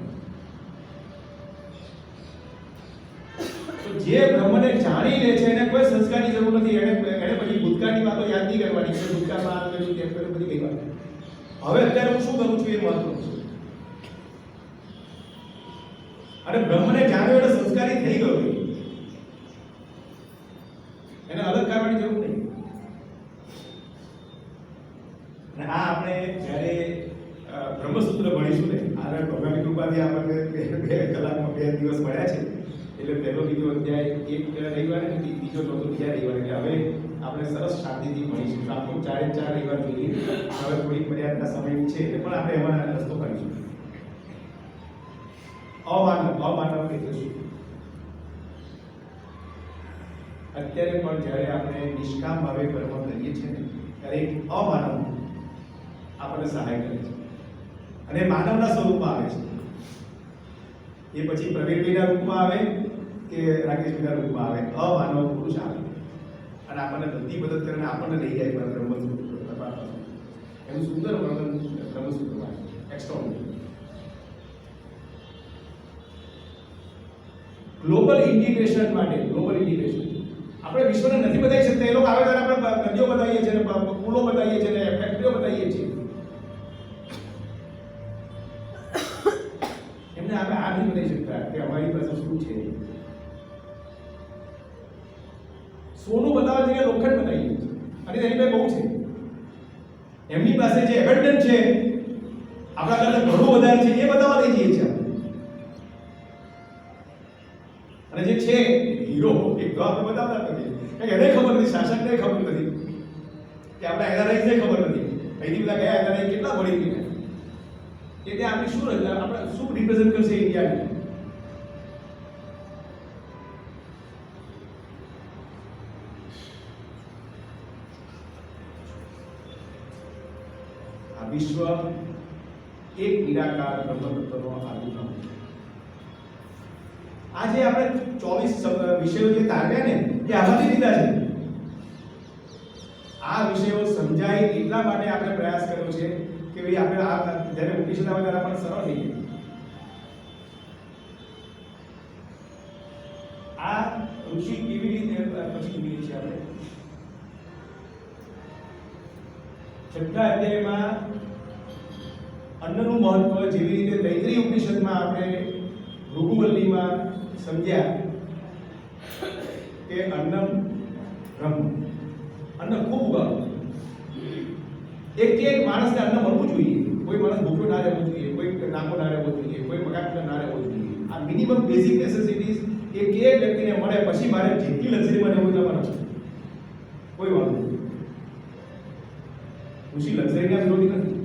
તો જે બ્રહ્મને જાણી લે છે એને કોઈ સંસ્કારની જરૂર નથી. એને પછી ભૂતકાળની વાતો યાદ નહીં કરવાની કે ભૂતકાળમાં આ કર્યું તેમ કર્યું બધી કઈ વાત. હવે અત્યારે હું શું કરું છું એ મહત્વનું છે. અને બ્રહ્મને જાણ્યો એટલે સંસ્કારી થઈ ગયો, એને અલગ કરવાની જરૂર નહીં. અને આ આપણે જ્યારે બ્રહ્મસૂત્ર ભણીશું ને, આગળ ભગવાનની કૃપાથી આપણને 2 કલાકમાં 2 દિવસ મળ્યા છે. એટલે પહેલો બીજો અધ્યાય એક રવિવારે અને બીજો ચોથો બીજા રવિવારે. એટલે હવે આપણે સરસ શાંતિથી ભણીશું. આપણું 4 રવિવાર જોઈએ. હવે થોડીક મર્યાદા સમય છે એટલે પણ આપણે એમાં રસ્તો કરીશું. અમાનવ એટલે શું? અત્યારે પણ જ્યારે આપણે નિષ્કામ ભાવે કર્મ કરીએ છીએ ને ત્યારે એક અમાનવ આપણને સહાય કરે છે અને માનવના સ્વરૂપમાં આવે છે. એ પછી પ્રવીણભાઈના રૂપમાં આવે કે રાકેશભાઈના રૂપમાં આવે, અમાનવ પુરુષ આવે અને આપણને બધી મદદ કરીને આપણને લઈ જાય બ્રહ્મસૂત્ર. એનું સુંદર વર્ણન બ્રહ્મસૂત્રમાં એક્સ્ટ્રોનોમી. ગ્લોબલ ઇન્ટિગ્રેશન માટે, ગ્લોબલ ઇન્ટિગ્રેશન આપણે વિશ્વને નથી બતાવી શકતા. એ લોકો આવે ત્યારે આપણે નદીઓ બતાવીએ છીએ, પુલો બતાવીએ છીએ, ફેક્ટરીઓ બતાવીએ છીએ. એમને આપણે આ નથી બતાવી શકતા કે અમારી પાસે શું છે. સોનું બતાવવા જગ્યાએ લોખંડ બતાવીએ છીએ અને તેની પાસે બહુ છે. એમની પાસે જે એબન્ડન્ટ છે, આપણા કરતા ઘણું વધારે છે, એ બતાવવા લઈ જઈએ છીએ. અને જે છે હીરો એક તો આપણે બતાવતા નથી. એને ખબર નથી, શાસકને ખબર નથી કે આપણા એનઆરઆઈને ખબર નથી અહીંથી બધા ગયા એનઆરઆઈ કેટલા ભણી ગયા કે ત્યાં આપણી શું આપણે શું રિપ્રેઝન્ટ કરશે ઇન્ડિયાને. આ વિશ્વ એક નિરાકાર બ્રહ્મતત્વનો આદિનામ. આજે આપણે 24 વિષયો જે તારવ્યા ને એ આમાંથી લીધા છે. આ વિષયો સમજાય એટલા માટે આપણે પ્રયાસ કર્યો છે કે ભાઈ આપણે આ જ્યારે ઉપનિષદ આવે ત્યારે આપણને સરળ થઈ જાય. આ ઋષિ કેવી રીતે પછી જોઈએ છીએ આપણે 6થા અધ્યાયમાં અન્નનું મહત્વ જેવી રીતે તૈત્રીય ઉપનિષદમાં આપણે ભૃગુવલ્લીમાં સમજ્યા કે અન્નમ બ્રહ્મ, અન્ન ખૂબ ઉગાડો. એક માણસને અન્ન મળવું જોઈએ. કોઈ માણસ ભૂખ્યો ના રહેવું જોઈએ, કોઈ નાકો ના રહેવો જોઈએ. મિનિમમ બેઝિક નેસેસિટીઝ એ કે વ્યક્તિને મળે પછી મારે જેટલી લક્ઝરી મને હોય એટલા મને કોઈ વાંધો નહીં. ઋષિ લક્ઝરીના વિરોધી નથી,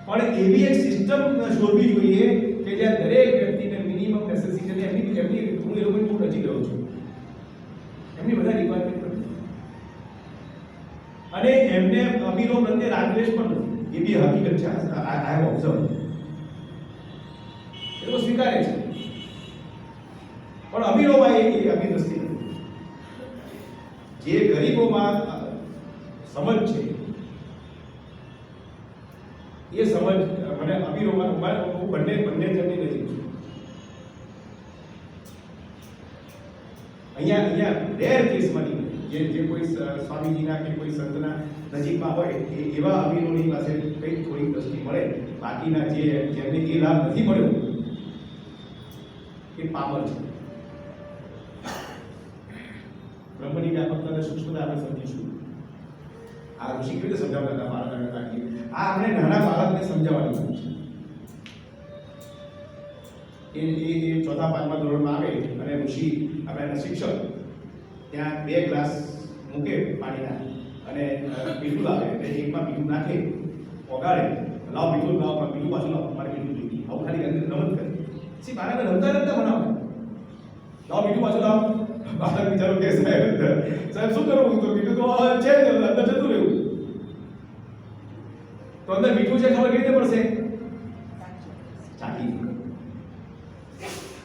પણ એવી એક સિસ્ટમ શોધવી જોઈએ કે જ્યાં દરેક વ્યક્તિને મિનિમમ નેસેસિટી એમની હું એ લોકોની બહુ નજીક રહ્યો છું, એમની બધા રિક્વાયરમેન્ટ નથી અને એમને અમીરો પ્રત્યે રાગદ્વેષ પણ નથી. એ બી હકીકત છે. I have observe. એ લોકો સ્વીકારે છે પણ અમીરોમાં એ અમીર દ્રષ્ટિ નથી. જે ગરીબોમાં સમજ છે એ સમજ મને અમીરોમાં હું બંને જણની નજીક છું. અહીંયા રેર કેસમાં જે કોઈ સ્વામીજીના કે કોઈ સંતના નજીકમાં હોય એવા અમીરોની પાસે કંઈક થોડી દ્રષ્ટિ મળે. બાકીના જેમને એ લાભ નથી મળ્યો એ પામર છે. બ્રહ્મની વ્યાપકતા સૂક્ષ્મતા આપણે સમજીશું. આ ઋષિ કેવી રીતે સમજાવતા હતા બાળકને તાકી આ આપણે નાના બાળકને સમજાવવાની વાત છે. એ ચોથા પાંચમા ધોરણમાં આવે અને ઋષિ આપણે એના શિક્ષક ત્યાં 2 ગ્લાસ મૂકે પાણીના અને મીઠું લાવે એટલે એકમાં મીઠું નાખે ઓગાળે લાવ મીઠું લાવ પણ મીઠું પાછું લાવ મારે મીઠું જોઈએ આવું ખાલી રમત કરે. પછી બાળકને રમતા બનાવે લાવ મીઠું પાછું લાવ. બાળક વિચારો કે સાહેબ શું કરવું તો મીઠું તો છે જ અંદર જતું રહેવું તો અંદર મીઠું છે ખબર કેવી રીતે પડશે? ચાકી.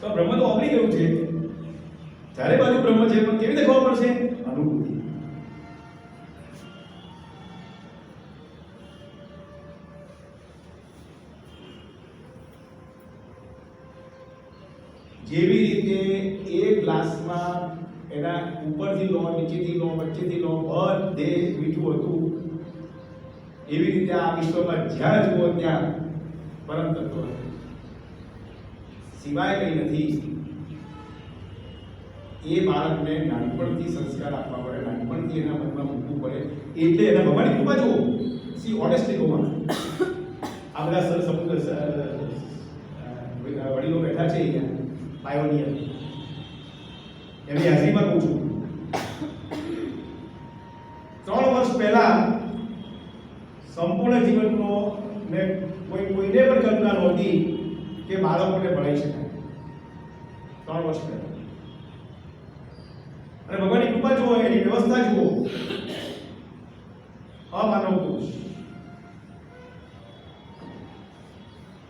તો બ્રહ્મ તો ઓગળી ગયું છે. ચારે બાજુ બ્રહ્મ છે પણ કેવી રીતે ખબર પડશે? અનુભૂતિ. જેવી રીતે એક ગ્લાસમાં એના ઉપરથી લો નીચેથી લો વચ્ચેથી લો બધે મીઠું હતું એવી રીતે આ વિશ્વમાં જ્યાં જુઓ ત્યાં પરમ તત્વ સિવાય કંઈ નથી. એ બાળકને નાનપણથી સંસ્કાર આપવા પડે, નાનપણથી એના મનમાં મૂકવું પડે. એટલે એના ભગવાનની કૃપા જુઓ. સી ઓનેસ્ટલી ભગવાન આ બધા સર સમુદ્ર વડીલો બેઠા છે અહીંયા પાયોનિયર એમની હાજરીમાં કહું છું 3 વર્ષ પહેલા સંપૂર્ણ જીવનનો ને કોઈને પણ કલ્પના નહોતી કે બાળકોને ભણાવી શકાય. 3 વર્ષ પહેલા અને ભગવાનની કૃપા જુઓ, એની વ્યવસ્થા જુઓ. અમાનવ પુરુષ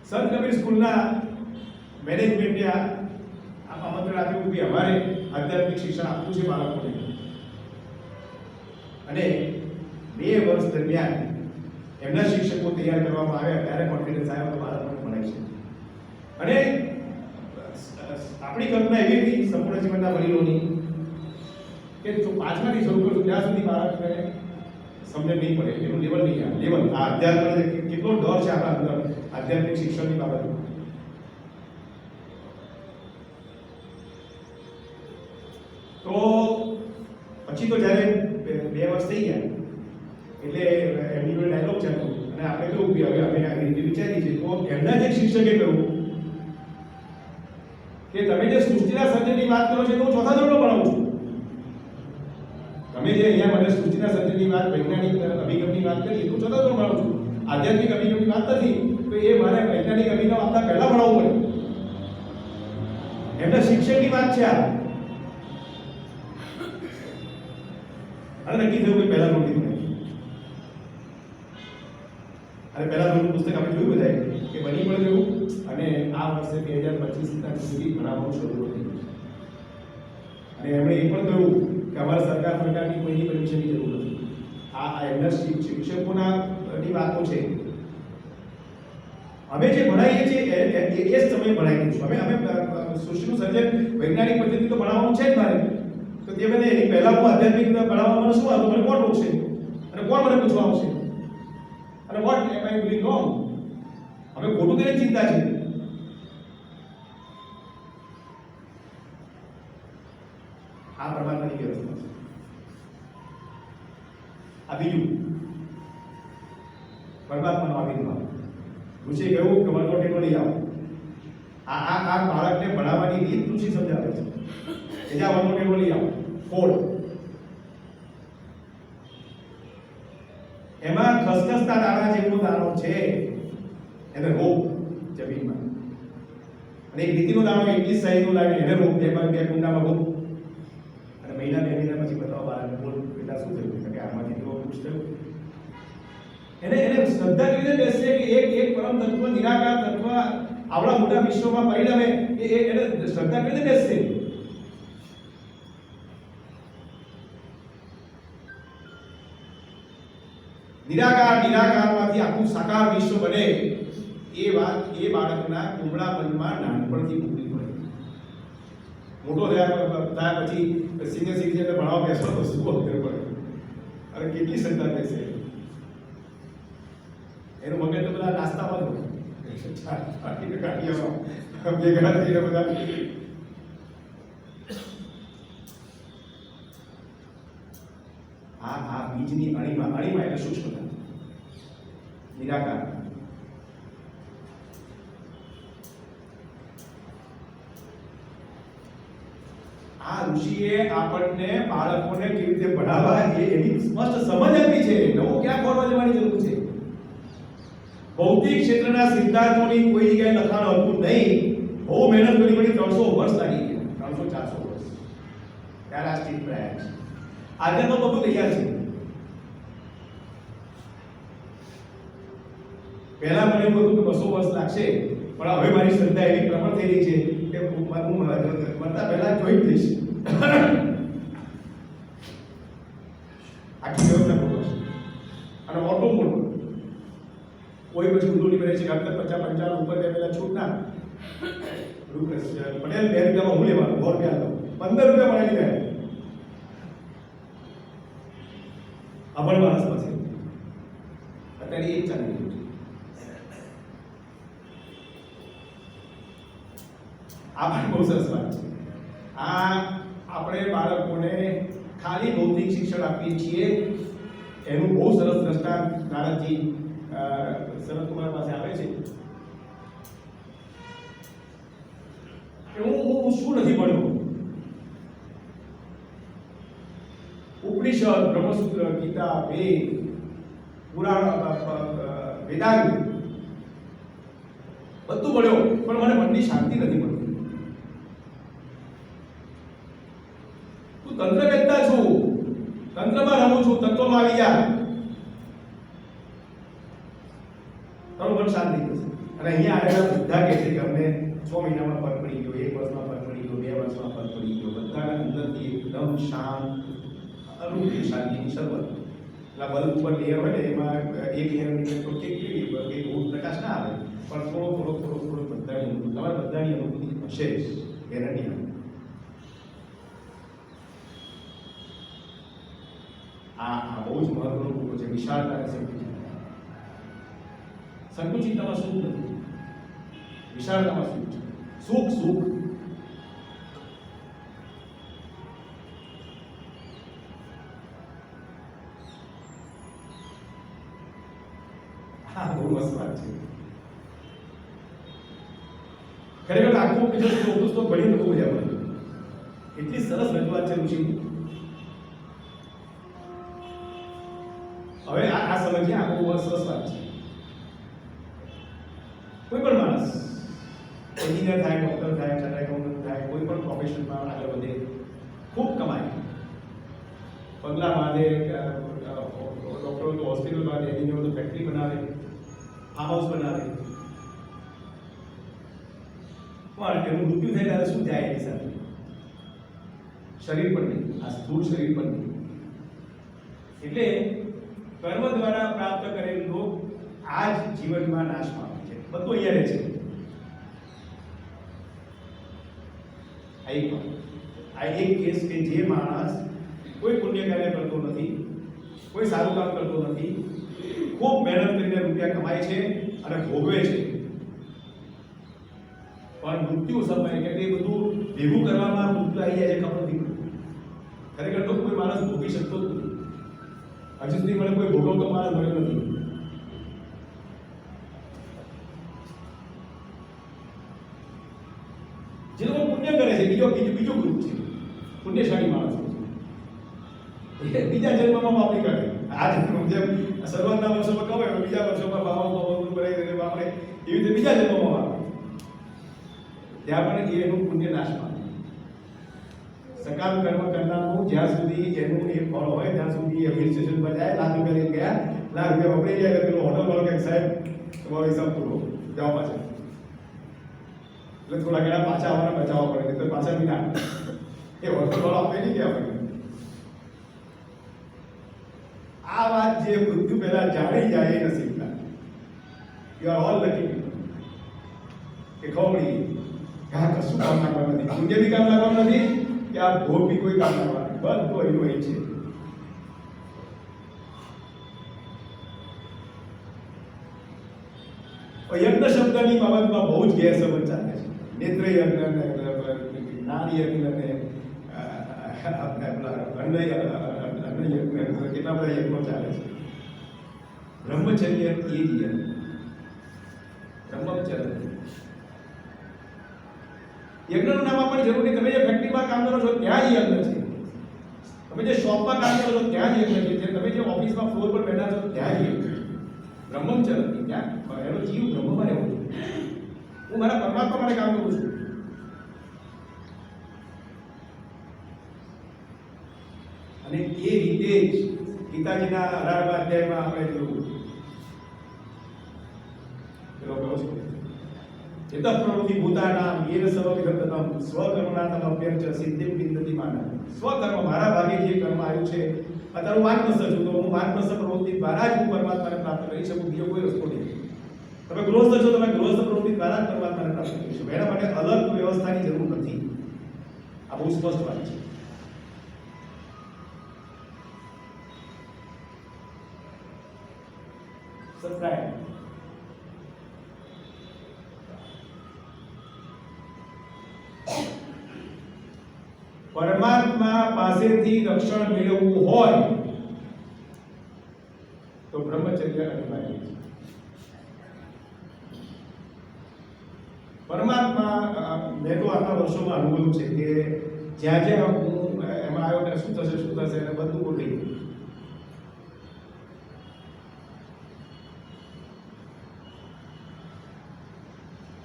સંત કબીર સ્કૂલના મેનેજમેન્ટે આમંત્રણ આપ્યું કે અમારે આધ્યાત્મિક શિક્ષણ આપવું છે બાળકોને અને 2 વર્ષ દરમિયાન એમના શિક્ષકો તૈયાર કરવામાં આવ્યા ત્યારે કોન્ફિડન્સ આવ્યો કે બાળકોને ભણાય છે. અને આપણી કલ્પના એવી હતી સંપૂર્ણ જીવનના વડીલોની કે જો 5માથી શરૂ કરશું ત્યાં સુધી બાળકને સમજણ નહીં પડે, એનું લેવલ નહીં આવે. લેવલ આ અધ્યાત્મ કેટલો ડર છે આપણા અંદર આધ્યાત્મિક શિક્ષણની બાબતમાં. તો પછી તો જ્યારે 2 વર્ષ થઈ ગયા એટલે એમની જોડે ડાયલોગ ચાલતો અને આપણે કેવું કે હવે અમે આ રીતે વિચારીએ છીએ. તો એમના જે શિક્ષકે કહ્યું કે તમે જે સૃષ્ટિના સર્જનની વાત કરો છો તો હું 4થા ધોરણમાં ભણાવું છું. તમે જે અહીંયા મને સૃષ્ટિના સર્જનની વાત, વૈજ્ઞાનિક અભિગમની વાત કરી તો 4થા ધોરણમાં ભણાવું છું. આધ્યાત્મિક અભિગમની વાત નથી તો એ મારે વૈજ્ઞાનિક અભિગમ આપતા પહેલા ભણાવવું પડે. એમના શિક્ષકની વાત છે આ. અને નક્કી થયું કે પહેલા ધોરણ દીધું અને પહેલા ધોરણનું પુસ્તક આપણે જોયું બધાએ કે બની પણ ગયું અને આ વર્ષે 2025 સુધી ભણાવવાનું શરૂ થઈ ગયું. અને એમણે એ પણ કહ્યું કે અમારા સરકારની કોઈની પરમિશનની જરૂર નથી. આ એમના શિક્ષકોના વાતો છે. અમે જે ભણાવીએ છીએ એ જ સમયે ભણાવી દઈશું. અમે સૃષ્ટિનું સર્જન વૈજ્ઞાનિક પદ્ધતિ તો ભણાવવાનું છે જ મારે. તો તે બધે એની પહેલા હું આધ્યાત્મિક ભણાવવા મને શું હતું? મને કોણ રોકશે અને કોણ મને પૂછવા આવશે અને વોટ એમ આઈ ડુઇંગ રોંગ? અમે ખોટું કરીને ચિંતા છે. આ પરમાત્માની વ્યવસ્થા છે. આ બીજું પરમાત્માનો આવિર્ભાવ. ઋષિએ કહ્યું કે મને લઈ આવો. આ બાળકને ભણાવવાની રીત ઋષિ સમજાવે છે. એ જા વનનો ટેબલ લઈ આવો, ફોડ. એમાં ખસખસતા દાણા જેવો દાણો છે, એને રોપ જમીનમાં. અને એક રીતિનો દાણો એટલી સાઈઝનો લાગે, એને રોપ બે કુંડામાં રોપ. અને મહિના 2 મહિના પછી બતાવો બાળકને, બોલ બેટા શું થયું? કે આમાંથી કેવો ખુશ થયો. એને શ્રદ્ધા કેવી રીતે બેસશે કે એક પરમ તત્વ, નિરાકાર તત્વ આવડા મોટા વિશ્વમાં પરિણમે, એને શ્રદ્ધા કેવી રીતે બેસશે? નિરાકારમાંથી આખું સાકાર વિશ્વ બને, એ વાત એ બાળકના કુમળાપણમાં નાનપણથી પૂરી પડે. મોટો થયા પછી સિનિયર સિટીઝન ભણાવવા બેસો તો શું ખબર પડે, અરે કેટલી શ્રદ્ધા બેસે. એનું મગજ તો બધા નાસ્તામાં જ હોય, ભેગા થઈને બધા. આ બીજની અણીમાં એટલે સૂક્ષ્મતા, નિરાકાર. આ ઋષિએ આપણને બાળકોને કેવી રીતે ભણાવવા એની સ્પષ્ટ સમજ આપી છે. નવું ક્યાં ખોરવા જવાની જરૂર છે? ભૌતિક ક્ષેત્રના સિદ્ધાંતોની કોઈ જગ્યાએ લખાણ હતું નહીં. બહુ મહેનત કરી પડી, 300 વર્ષ લાગી ગયા, 300-400 વર્ષ. ત્યારે આ સ્થિત પ્રયાસ છે. આજે તો બધું તૈયાર છે. પહેલા મને એવું હતું કે 200 વર્ષ લાગશે, પણ હવે મારી શ્રદ્ધા એવી પ્રબળ થઈ રહી છે કે હું મરતા પહેલા જોઈ દઈશ. આખી વ્યવસ્થા પૂરો છે અને ઓટો મોટો. કોઈ પછી ઉદોડી કરે છે કે 50-55 ઉપર પેલા છૂટ ના પટેલ 2 રૂપિયામાં હું લેવાનું, 100 રૂપિયા લો, 15 રૂપિયા બનાવી ગયા. અભણ માણસ પાસે અત્યારે એ ચાલી રહ્યું છે. આ પણ બહુ સરસ વાત છે. આ આપણે બાળકોને ખાલી ભૌતિક શિક્ષણ આપીએ છીએ, એનું બહુ સરસ દ્રષ્ટાંત નારદજી શરદકુમાર પાસે આવે છે. હું શું નથી ભણ્યો? ઉપનિષદ, બ્રહ્મસૂત્ર, ગીતા, વેદ, પુરાણ, વેદાંત બધું ભણ્યો, પણ મને મનની શાંતિ નથી મળતી. તું તંત્ર વેદતા છું, તંત્રમાં રમું છું, તત્વમાં આવી જા, તારું મન શાંત થઈ જશે. અને અહીંયા આવેલા બધા કહે છે કે અમને 6 મહિનામાં ફરક પડી ગયો, 1 વર્ષમાં ફરક પડી ગયો, 2 વર્ષમાં ફરક પડી ગયો. બધાના અંદરથી એકદમ શાંત, અનુકૂળ શાંતિની શરૂઆત. એટલે બલ્બ ઉપર લેયર હોય ને, એમાં એક લેયરની તો કેટલી પ્રકાશ ના આવે, પણ થોડો બધાની તમારે બધાની અનુભૂતિ હશે, ગેરંટી આવે. આ બહુ જ મહત્વનો મુદ્દો છે, વિશાળતા અને સંકુચિતતા. સંકુચિતતામાં સુખ નથી, વિશાળતામાં સુખ છે. સુખ બહુ મસ્ત વાત છે. ખરેખર આખું પુસ્તક ભણીને બહુ મજા પડે. એટલી સરસ રજૂઆત છે ઋષિની. હવે આ સમજીએ, આ બહુ સરસ વાત છે. કોઈ પણ માણસ એન્જિનિયર થાય, ડોક્ટર થાય, ચાર્ટર્ડ એકાઉન્ટન્ટ થાય, કોઈ પણ પ્રોફેશનમાં આગળ વધે, ખૂબ કમાય, બંગલા બાંધે, ડોક્ટરો તો હોસ્પિટલ બાંધે, એન્જિનિયરો તો ફેક્ટરી બનાવે, ફાર્મ હાઉસ બનાવે, પણ એનું મૃત્યુ થાય ત્યારે શું જાય એની સાથે? શરીર પર નહીં, આ સ્થૂળ શરીર પર નહીં. એટલે કર્મ દ્વારા પ્રાપ્ત કરેલું લોક આ જ જીવનમાં નાશ પામે છે. બધું અહીંયા રહે છે. આ એક કેસ કે જે માણસ કોઈ પુણ્ય કાર્ય કરતો નથી, કોઈ સારું કામ કરતો નથી, ખૂબ મહેનત કરીને રૂપિયા કમાય છે અને ભોગવે છે, પણ મૃત્યુ સમયે કે એ બધું ભેગું કરવામાં મૃત્યુ આવી જાય છે, ખબર નથી પડતી. ખરેખર તો કોઈ માણસ ભોગી શકતો જ નથી. હજુ સુધી મને કોઈ ભોગવતો માણસ મળ્યો નથી. જે લોકો પુણ્ય કરે છે બીજો ગ્રુપ છે, પુણ્યશાળી માણસો છે, એ બીજા જન્મમાં વાપરી કરે. આ જન્મ જેમ શરૂઆતના વર્ષોમાં કહો બીજા વર્ષોમાં બાવા ભરાઈ વાપરે, એવી રીતે બીજા જન્મમાં વાપરે. ત્યાં પણ એનું પુણ્ય નાશ પામે. સકામ કર્મ કરનારનું જ્યાં સુધી એનું એ ફળ હોય ત્યાં સુધી એ હિલ સ્ટેશન પર જાય, લાખ રૂપિયા લઈને ગયા, લાખ રૂપિયા વપરાઈ જાય, પેલો હોટલ વાળો કે સાહેબ તમારો હિસાબ પૂરો, જાઓ પાછા. એટલે થોડા ઘણા પાછા આવવાના બચાવવા પડે, તો પાછા બી ના એ હોટલ વાળો આપે નહીં કે આપણે. આ વાત જે મૃત્યુ પહેલા જાણી જાય એ નસીબના. યુ આર ઓલ લકી કે ખોબડી આ કશું કામ લાગવાનું નથી, પુણ્ય બી કામ લાગવાનું નથી કે આ ભોગ બી કોઈ કામ લાગવાનું, બધું એનું એ છે. યજ્ઞ શબ્દની બાબતમાં બહુ જ ગેરસમજ ચાલે છે. નેત્ર યજ્ઞ ને જ્ઞાન યજ્ઞ ને અન્ન યજ્ઞ, કેટલા બધા યજ્ઞો ચાલે છે. બ્રહ્મચર્ય એ જ યજ્ઞ, બ્રહ્મચર્ય. યજ્ઞનું નામ આપવાની જરૂર નહીં. તમે જે ફેક્ટરીમાં કામ કરો છો ત્યાં યજ્ઞ છે, તમે જે શોપમાં કામ કરો છો ત્યાં યજ્ઞ છે, તમે જે ઓફિસમાં ફ્લોર પર બેઠા છો ત્યાં યજ્ઞ. બ્રહ્મચર્ય ત્યાં એનો જીવ બ્રહ્મમાં રહેવો જોઈએ. હું મારા પરમાત્મા માટે કામ કરું છું. અને એ રીતે જ ગીતાજીના 18મા અધ્યાયમાં આપણે જોયું પેલો કહો છો ચેત પ્રવૃત્તિ ભૂતાનામ યેન સર્વવિધતમ સ્વકર્મણાતમ અભ્યર્ચ સિદ્ધિમ વિંદતિ માનવ. સ્વકર્મ મારા ભાગે જે કર્મ આવ્યું છે, અત્યારે હું વાનપ્રસ્થ છું, તો હું વાનપ્રસ્થ પ્રવૃત્તિ દ્વારા જ હું પરમાત્માને પ્રાપ્ત કરી શકું, બીજો કોઈ રસ્તો નહીં. તમે ગૃહસ્થ છો, તમે ગૃહસ્થ પ્રવૃત્તિ દ્વારા જ પરમાત્માને પ્રાપ્ત કરી શકો. એના માટે અલગ વ્યવસ્થાની જરૂર નથી. આ બહુ સ્પષ્ટ વાત છે. સબસ્ક્રાઇબ. પરમાત્મા પાસેથી રક્ષણ મેળવવું હોય તો બ્રહ્મચર્ય અનિવાર્ય છે. પરમાત્મા મેં તો આટલા વર્ષોમાં અનુભવ્યું છે કે જ્યાં જ્યાં હું એમાં આવ્યો ને શું થશે એને બધું ભૂલી ગયું.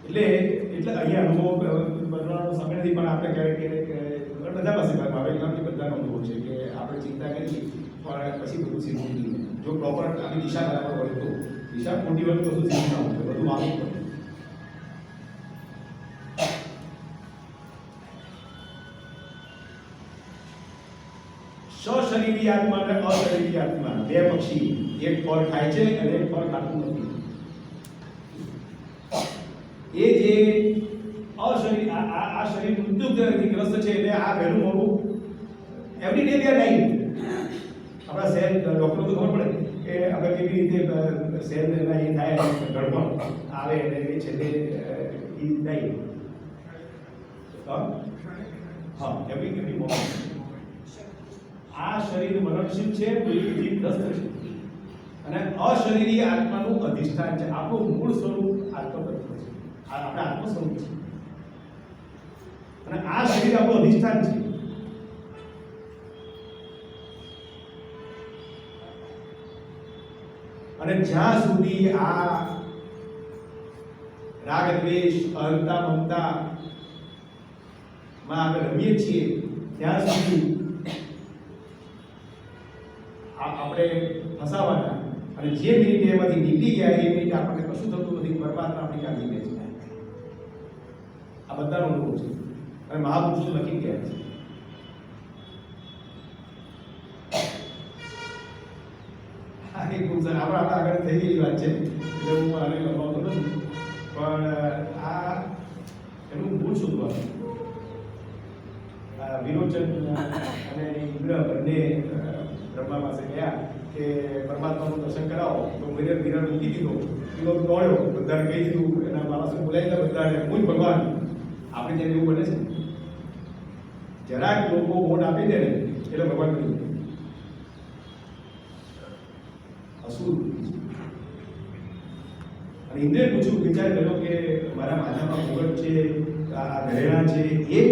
એટલે અહીંયા અનુભવ બદલવાનો સમય નથી, પણ આપણે ક્યારેક બધા પાસે ભાવેલ નામથી બધાનો અનુભવ છે કે આપણે ચિંતા કરીએ પણ પછી બધું સીધું નહીં. જો પ્રોપર આપણી દિશા બરાબર હોય તો, દિશા ખોટી હોય તો બધું સીધું ના હોય, બધું આવવું પડે. સશરીરી આત્મા અને અશરીરી આત્મા બે પક્ષી, એક ફળ ખાય છે અને એક ફળ ખાતું નથી. એ જે અશરીર આ શરીર મૃત્યુથી ગ્રસ્ત છે એટલે આ વહેલું મોડું every day we are dying. આપણા સેલ ડૉક્ટરો તો ખબર પડે કે આપણે કેવી રીતે સેલ એના એ થાય, ગડબડ આવે એટલે એ છેલ્લે એ ડાઈ. હા એવરી મોમેન્ટ આ શરીર મરણશીલ છે, મૃત્યુથી ગ્રસ્ત છે. અને અશરીરી આત્માનું અધિષ્ઠાન છે. આપણું મૂળ સ્વરૂપ આત્મતત્વ છે, આપણે આત્મ સ્વરૂપ છે અને આ શરીર આપણું અધિષ્ઠાન છે. અને જ્યાં સુધી આ રાગ દ્વેષ અહંતા મમતા માં આપણે રમીએ છીએ ત્યાં સુધી આપણે ફસાવાના. અને જે મિનિટે એમાંથી નીકળી ગયા એ મિનિટે આપણને કશું થતું નથી, પરમાત્મા આપણી કાળજી લે છે. આ બધાનો અનુભવ છે અને મહાપુરુષો લખી ગયા છે. આપણે આગળ થઈ ગયેલી વાત છે એટલે હું આને લખવાનો નથી, પણ આ એનું મૂળ શોધવાનું. વિરોચન અને ઇન્દ્ર બંને બ્રહ્મા પાસે ગયા કે પરમાત્માનું દર્શન કરાવો, તો મિરર મૂકી દીધો, એનો દોડ્યો, બધાને કહી દીધું, એના માણસને બોલાવી દીધા બધાને, હું જ ભગવાન. આપણે જેમ એવું બને છે, જરાક લોકો વોટ આપી દે ને એટલે ભગવાન બની જાય. અસુર અને ઇન્દ્રિય પૂછ્યું, વિચાર કર્યો કે મારા માથામાં મુગટ છે, આ ઘરેણા છે, એ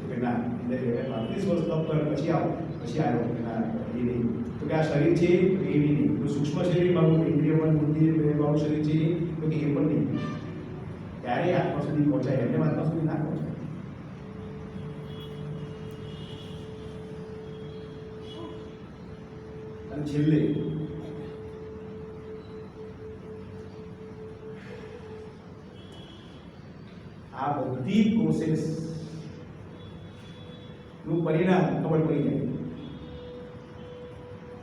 કે ના, એટલે 35 વર્ષ તપ કર પછી આવો, પછી આવ્યો કે ના એ નહીં. તો કે આ શરીર છે એ નહીં, તો સૂક્ષ્મ શરીર મારું ઇન્દ્રિય મન બુદ્ધિ વાળું શરીર છે તો કે એ પણ નહીં. ત્યારે આત્મા સુધી પહોંચાય, એમને આત્મા સુધી ના પહોંચાય. અને છેલ્લે આ બધી પ્રોસેસ નું પરિણામ ખબર પડી જાય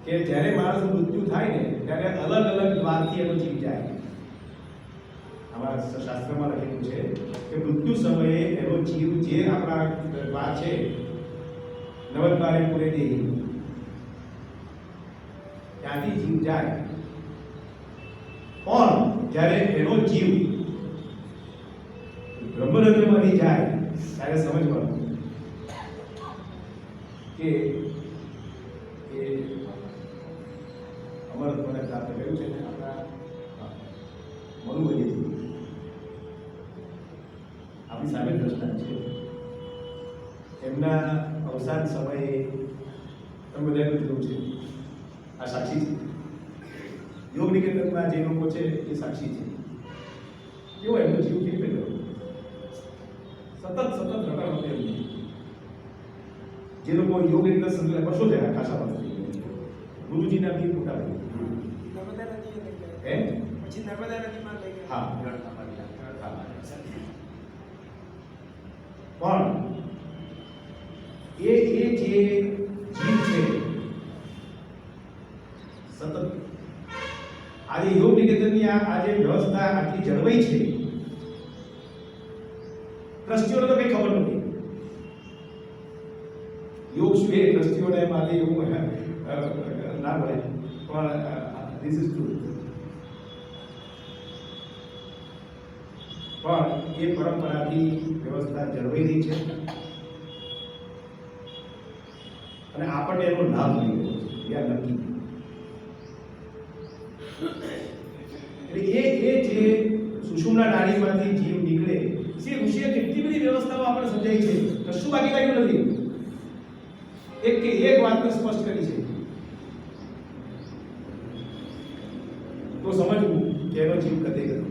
કે જ્યારે માણસનું મૃત્યુ થાય ને ત્યારે અલગ અલગ દ્વારથી એનો જીવ જાય. અમારા શાસ્ત્રમાં લખેલું છે કે મૃત્યુ સમયે એનો જીવ જે આપણા દ્વાર છે નવદ્વારે પૂરે દે ત્યાંથી જીવ જાય. પણ જ્યારે એનો જીવ બ્રહ્મરંધ્રમાંથી જાય ત્યારે સમજવાનું કે અમરત્વને પ્રાપ્ત કર્યું છે ને આપણા મનુબલી આપણી સામે દ્રષ્ટાંત છે. એમના અવસાન સમયે તમે બધાએ જોયું છે, આ સાક્ષી છે. યોગ નિકેતનમાં જે લોકો છે એ સાક્ષી છે. કેવો એમનો જીવ કેવી રીતે ગયો, સતત રટણ હતો એમને. જે લોકો યોગ અંદર સંકલ્પ વર્ષો થયા, ખાસા વર્ષ થઈ ગયા. ગુરુજીના બી મોટા ભાઈ પછી નર્મદા નદીમાં લઈ ગયા. હા. પણ એ જે જીવ છે સતત આજે યોગ નિકેતનની આ જે વ્યવસ્થા આટલી જળવાઈ છે, ટ્રસ્ટીઓને તો કઈ ખબર નથી યોગ શું એ ટ્રસ્ટીઓને માટે એવું ના મળે, પણ ધીસ ઇઝ ટ્રુ. પણ એ પરંપરાથી વ્યવસ્થા જળવાઈ રહી છે અને આપણને એનો લાભ મળી રહ્યો છે. યા નક્કી એટલે એ જે સુષુમ્ના નાડીમાંથી જીવ નીકળે છે, ઋષિએ કેટલી બધી વ્યવસ્થાઓ આપણે સમજાઈ છે, કશું બાકી રાખ્યું નથી. એક વાતને સ્પષ્ટ કરી છે તો સમજવું કે એનો જીવ કદે ગયો.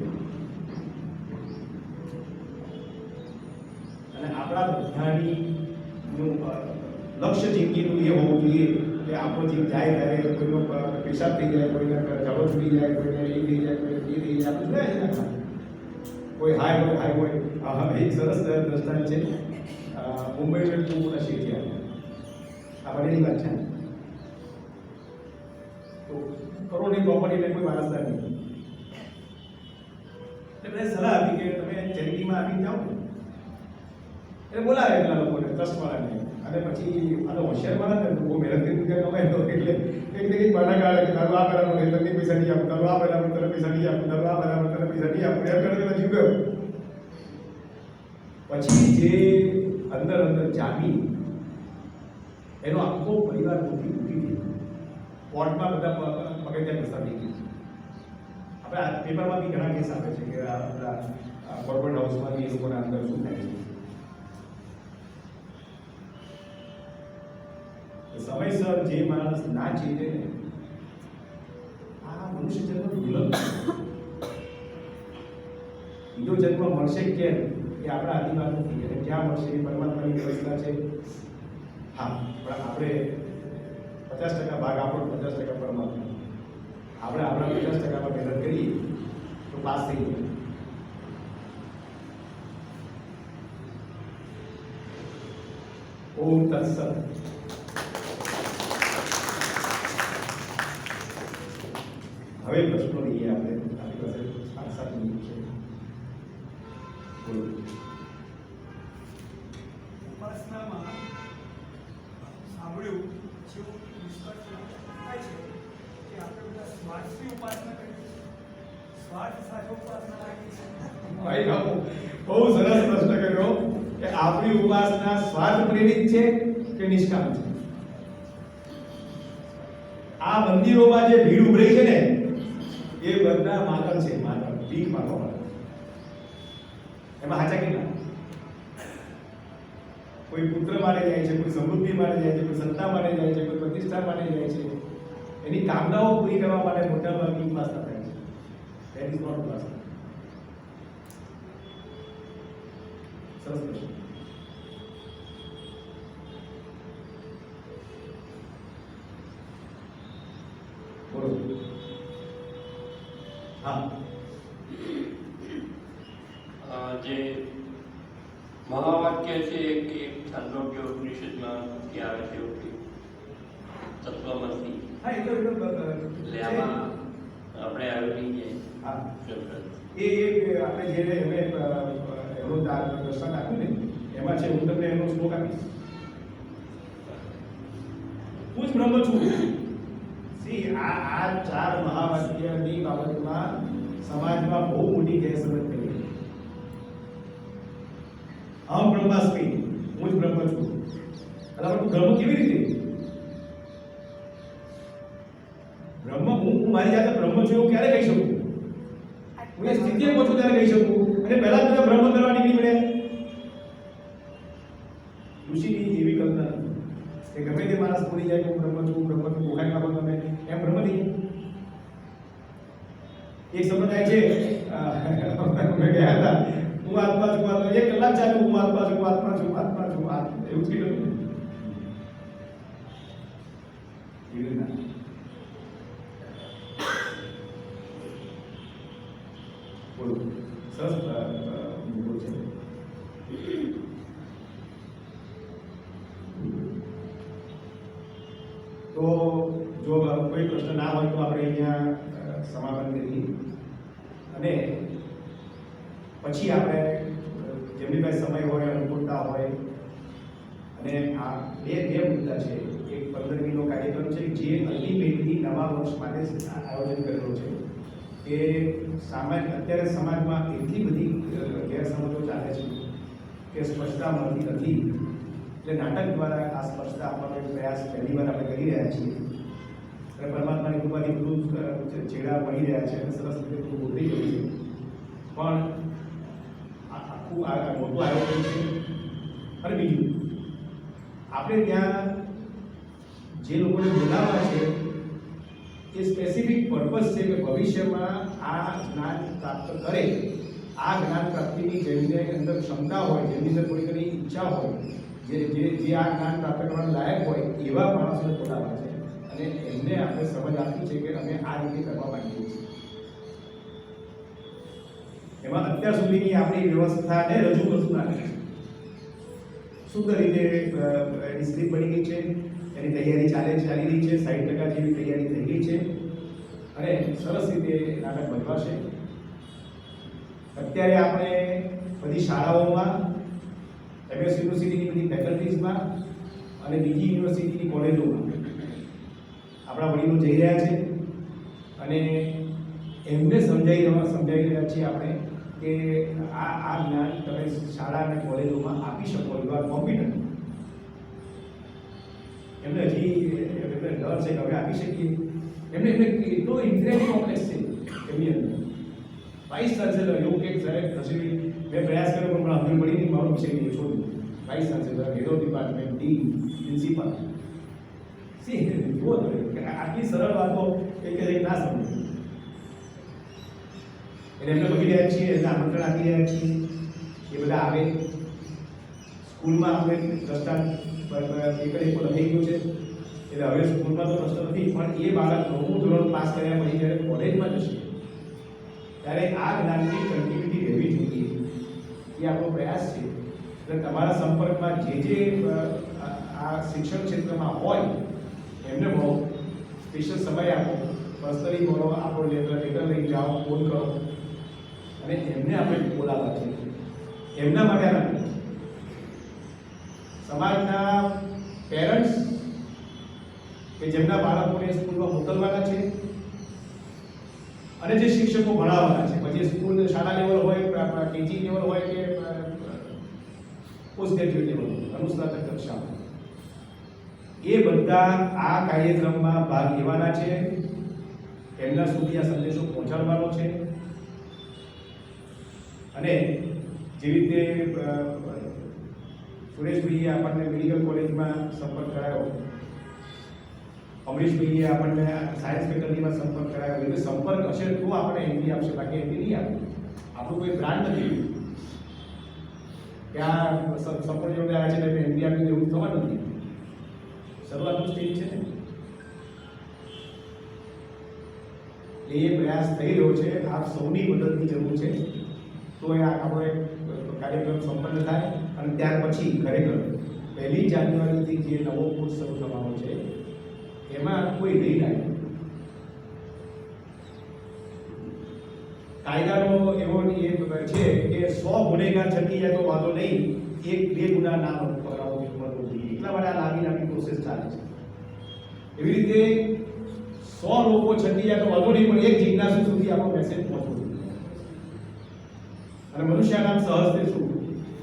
અને આપણા બધાનું લક્ષ્ય જિંદગીનું એ હોવું જોઈએ કે આપણો જીવ જાય ત્યારે કોઈનો પેશાબ થઈ જાય, કોઈને ઝાડો છૂટી જાય, કોઈને એ થઈ જાય, કોઈને એ થઈ જાય, આપણે જોયા છે. કોઈ હાય હોય. એક સરસ દ્રષ્ટાંત છે. મુંબઈમાં બહુ મોટા શેઠિયા, આ બનેલી વાત છે. તો કરોડની પ્રોપર્ટીને કોઈ વારસદાર નહીં. એટલે મેં સલાહ આપી કે તમે ચેરિટીમાં આપી જાઓ ને. એટલે બોલાવે એટલા લોકોને, ટ્રસ્ટવાળાને. અને પછી આનો હોશિયાર માણસ ને બહુ મહેનત કરી કમાય તો એટલે એક બાના કાઢે કે તારું આ બરાબર નહીં, તને પૈસા નહીં આપું, તારું આ બરાબર તને પૈસા નહીં આપું, તારું આ બરાબર તને પૈસા નહીં આપું, એમ કરીને જીવ ગયો. પછી જે અંદર જામી એનો આખો પરિવાર તૂટી ગયો. કોર્ટમાં બધા પગથિયા પ્રસ્તાવ થઈ ગઈ. આપણે આ પેપરમાં બી ઘણા કેસ આવે છે કે આ બધા કોર્પોરેટ હાઉસમાં બી એ લોકોના અંદર શું થાય છે. સમયસર જે માણસ ના ચેતે ને આ મનુષ્ય જન્મ દુર્લભ. બીજો જન્મ મળશે કેમ એ આપણા અધિકાર નથી, અને ક્યાં મળશે એ પરમાત્માની વ્યવસ્થા છે. હા, પણ આપણે 50% ભાગ આપણો, 50% પરમાત્મા. આપણે આપણા 50%માં મહેનત કરીએ તો પાસ થઈ જાય. ઓમ તત્સત. હવે પ્રશ્નો લઈએ આપણે. આપણી પાસે 5-7 મિનિટ છે. ઉપાસનામાં સાંભળ્યું જેવું નિષ્કર્ષ થાય છે કે આપણે બધા સ્વાર્થની ઉપાસના કરીએ છીએ, સ્વાર્થ સાથે ઉપાસના રાખીએ છીએ. ભાઈ બાપુ બહુ સરસ પ્રશ્ન કર્યો કે આપણી ઉપાસના સ્વાર્થ પ્રેરિત છે કે નિષ્કામ છે. આ મંદિરોમાં જે ભીડ ઉભરી છે ને એ બધા માતર છે, માતર. ભીખ માંગવાવાળા. એમાં હાચા કેટલા? કોઈ પુત્ર માટે જાય છે, કોઈ સમૃદ્ધિ માટે જાય છે, કોઈ સત્તા માટે જાય છે, કોઈ પ્રતિષ્ઠા માટે જાય છે. એની કામનાઓ પૂરી કરવા માટે મોટા ભાગની ઉપાસના થાય છે. ધેટ ઇઝ નોટ ઉપાસના. સરસ પ્રશ્ન. બોલો. હા, જે મહાવાક્ય છે કે છાંદોગ્ય ઉપનિષદમાં કે આવે છે એવું કે તત્વમસી, હા, એટલે આમાં આપણે આવેલી છે હા, શબ્દ. એ આપણે જે એમને એનો દ્રષ્ટાંત આપ્યું ને એમાં છે. હું તમને એનો શ્લોક આપીશ. હું જ બ્રહ્મ છું. સી આ ચાર મહાવાક્યની બાબતમાં સમાજમાં બહુ મોટી ગેરસમજ થઈ છે. અહમ બ્રહ્માસ્મિ, હું જ બ્રહ્મ છું. એટલે હું બ્રહ્મ કેવી રીતે? બ્રહ્મ હું મારી જાતે બ્રહ્મ છું એવું ક્યારે કહી શકું? હું એ સ્થિતિએ પહોંચું ત્યારે કહી શકું. અને પહેલા બધા બ્રહ્મ કરવા નીકળી પડ્યા. ઋષિની એવી કલ્પના નથી કે ગમે તે માણસ બોલી જાય કે હું બ્રહ્મ છું, ઓળખાણ કાપો તમે એમ બ્રહ્મ નહીં. એક સંપ્રદાય છે, અમે ગયા હતા, હું આત્મા છું, આત્મા. 1 કલાક ચાલ્યું, હું આત્મા છું, આત્મા છું, આત્મા છું, આત્મા. એવું જ કીધું. એવું ના. બોલો. સરસ મુદ્દો છે. તો જો કોઈ પ્રશ્ન ના હોય તો આપણે અહીંયા સમાપન કરીએ અને પછી આપણે જેમની પાસે સમય હોય, અનુકૂળતા હોય અને આ બે મુદ્દા છે. એક 15મીનો કાર્યક્રમ છે જે અલ્ટિમેટલી નવા વર્ષ માટે આયોજન કરેલો છે કે અત્યારે સમાજમાં એટલી બધી ગેરસમજો ચાલે છે કે સ્પષ્ટતા મળતી નથી. એટલે નાટક દ્વારા આ સ્પષ્ટતા આપવાનો એક પ્રયાસ પહેલી વાર આપણે કરી રહ્યા છીએ. અને પરમાત્માની કૃપાથી બધું છેડા પડી રહ્યા છે અને સરસ રીતે બધું ઉતરી ગયું છે. પણ આખું આ મોટું આયોજન છે. અને બીજું, આપણે ત્યાં જે લોકોને બોલાવવા છે એ સ્પેસિફિક પર્પઝ છે કે ભવિષ્યમાં આ જ્ઞાન પ્રાપ્ત કરે. આ જ્ઞાન પ્રાપ્તિની જેમને અંદર ક્ષમતા હોય, જેમની અંદર થોડી ઘણી ઈચ્છા હોય, જે આ જ્ઞાન પ્રાપ્ત કરવાના લાયક હોય એવા માણસોને બોલાવવા છે. અને એમને આપણે સમજ આપી છે કે અમે આ રીતે કરવા માંગીએ છીએ. એમાં અત્યાર સુધીની આપણી વ્યવસ્થાને રજૂ કરતું નાખે. શુદ્ધ રીતે એની સ્લીપ બની ગઈ છે, એની તૈયારી ચાલી રહી છે, 60% જેવી તૈયારી થઈ ગઈ છે અને સરસ રીતે નાટક બનવાશે. અત્યારે આપણે બધી શાળાઓમાં, MS યુનિવર્સિટીની બધી ફેકલ્ટીઝમાં અને બીજી યુનિવર્સિટીની કોલેજોમાં આપણા વડીલો જઈ રહ્યા છે અને એમને સમજાવી રહ્યા છીએ આપણે કે આ જ્ઞાન તમે શાળા અને કોલેજોમાં આપી શકો. You are competent. એમને હજી ડર છે કે હવે આપી શકીએ. એમને એટલો ઇન્ટરેસ્ટ કોમ્પ્લેક્સ છે એમની અંદર. વાઇસ ચાન્સેલર એવું કંઈક સાહેબ ખસેડી મેં પ્રયાસ કર્યો પણ મને સમજ પડી નહીં. મારો વિષય નહીં છોડ્યું. Vice chancellor, head of department, dean, principal. જુઓ તમે આટલી સરળ વાતો એક ના સમજે. એટલે એમને બગી રહ્યા છીએ, એમને આમંત્રણ આપી રહ્યા છીએ એ બધા આવે. સ્કૂલમાં આપણે દ્રષ્ટાંત એક લખાઈ ગયું છે એટલે હવે સ્કૂલમાં તો પ્રશ્ન નથી, પણ એ બાળક 9મું ધોરણ પાસ કર્યા પછી જ્યારે કોલેજમાં જશે ત્યારે આ જ્ઞાનની કન્ટિન્યુટી રહેવી જોઈએ. એ આપણો પ્રયાસ છે. એટલે તમારા સંપર્કમાં જે આ શિક્ષણ ક્ષેત્રમાં હોય એમને મળો, સ્પેશિયલ સમય આપો, પર્સનલી મળો, આપણો લેટર લઈ જાઓ, ફોન કરો અને એમને આપણે બોલાવવા છે. એમના માટે આ સમાજના પેરેન્ટ્સ કે જેમના બાળકોને સ્કૂલમાં મોકલવાના છે અને જે શિક્ષકો ભણાવવાના છે, પછી સ્કૂલ શાળા લેવલ હોય, ટીચિંગ લેવલ હોય કે પોસ્ટ ગ્રેજ્યુએટ લેવલ, અનુસ્નાતક કક્ષામાં, એ બધા આ કાર્યક્રમમાં ભાગ લેવાના છે. એમના સુધી આ સંદેશો પહોંચાડવાનો છે અને જેવી રીતે સુરેશભાઈએ આપણને મેડિકલ કોલેજમાં સંપર્ક કરાયો, અમરીશભાઈએ આપણને સાયન્સ ફેકલ્ટીમાં સંપર્ક કરાયો. એટલે સંપર્ક હશે તો આપણે એન્ટ્રી આપશે, બાકી એન્ટ્રી નહીં આપે. આપણું કોઈ બ્રાન્ડ નથી કે આ સંપર્ક જોડે આવ્યા છે એટલે એન્ટ્રી આપી એવું થવાનું નથી. શરૂઆતનું સ્ટેજ છે ને, એ પ્રયાસ થઈ રહ્યો છે. આપ સૌની મદદની જરૂર છે તો એ આપણો એક કાર્યક્રમ સંપન્ન થાય. અને ત્યાર પછી ખરેખર 1 જાન્યુઆરીથી જે નવો કોર્સ શરૂ થવાનો છે એમાં કોઈ નહીં લાગે. કાયદાનો એવો એ છે કે 100 ગુનેગાર છટકી જાય તો વાંધો નહીં, 1-2 ગુના ના પકડાવો જોઈએ. એટલા માટે આ લાંબી પ્રોસેસ ચાલે છે. એવી રીતે 100 લોકો છટકી જાય તો વાંધો નહીં, પણ એક જિજ્ઞાસુ સુધી આપણો મેસેજ પહોંચવો જોઈએ. અને મનુષ્યના સહજતે શું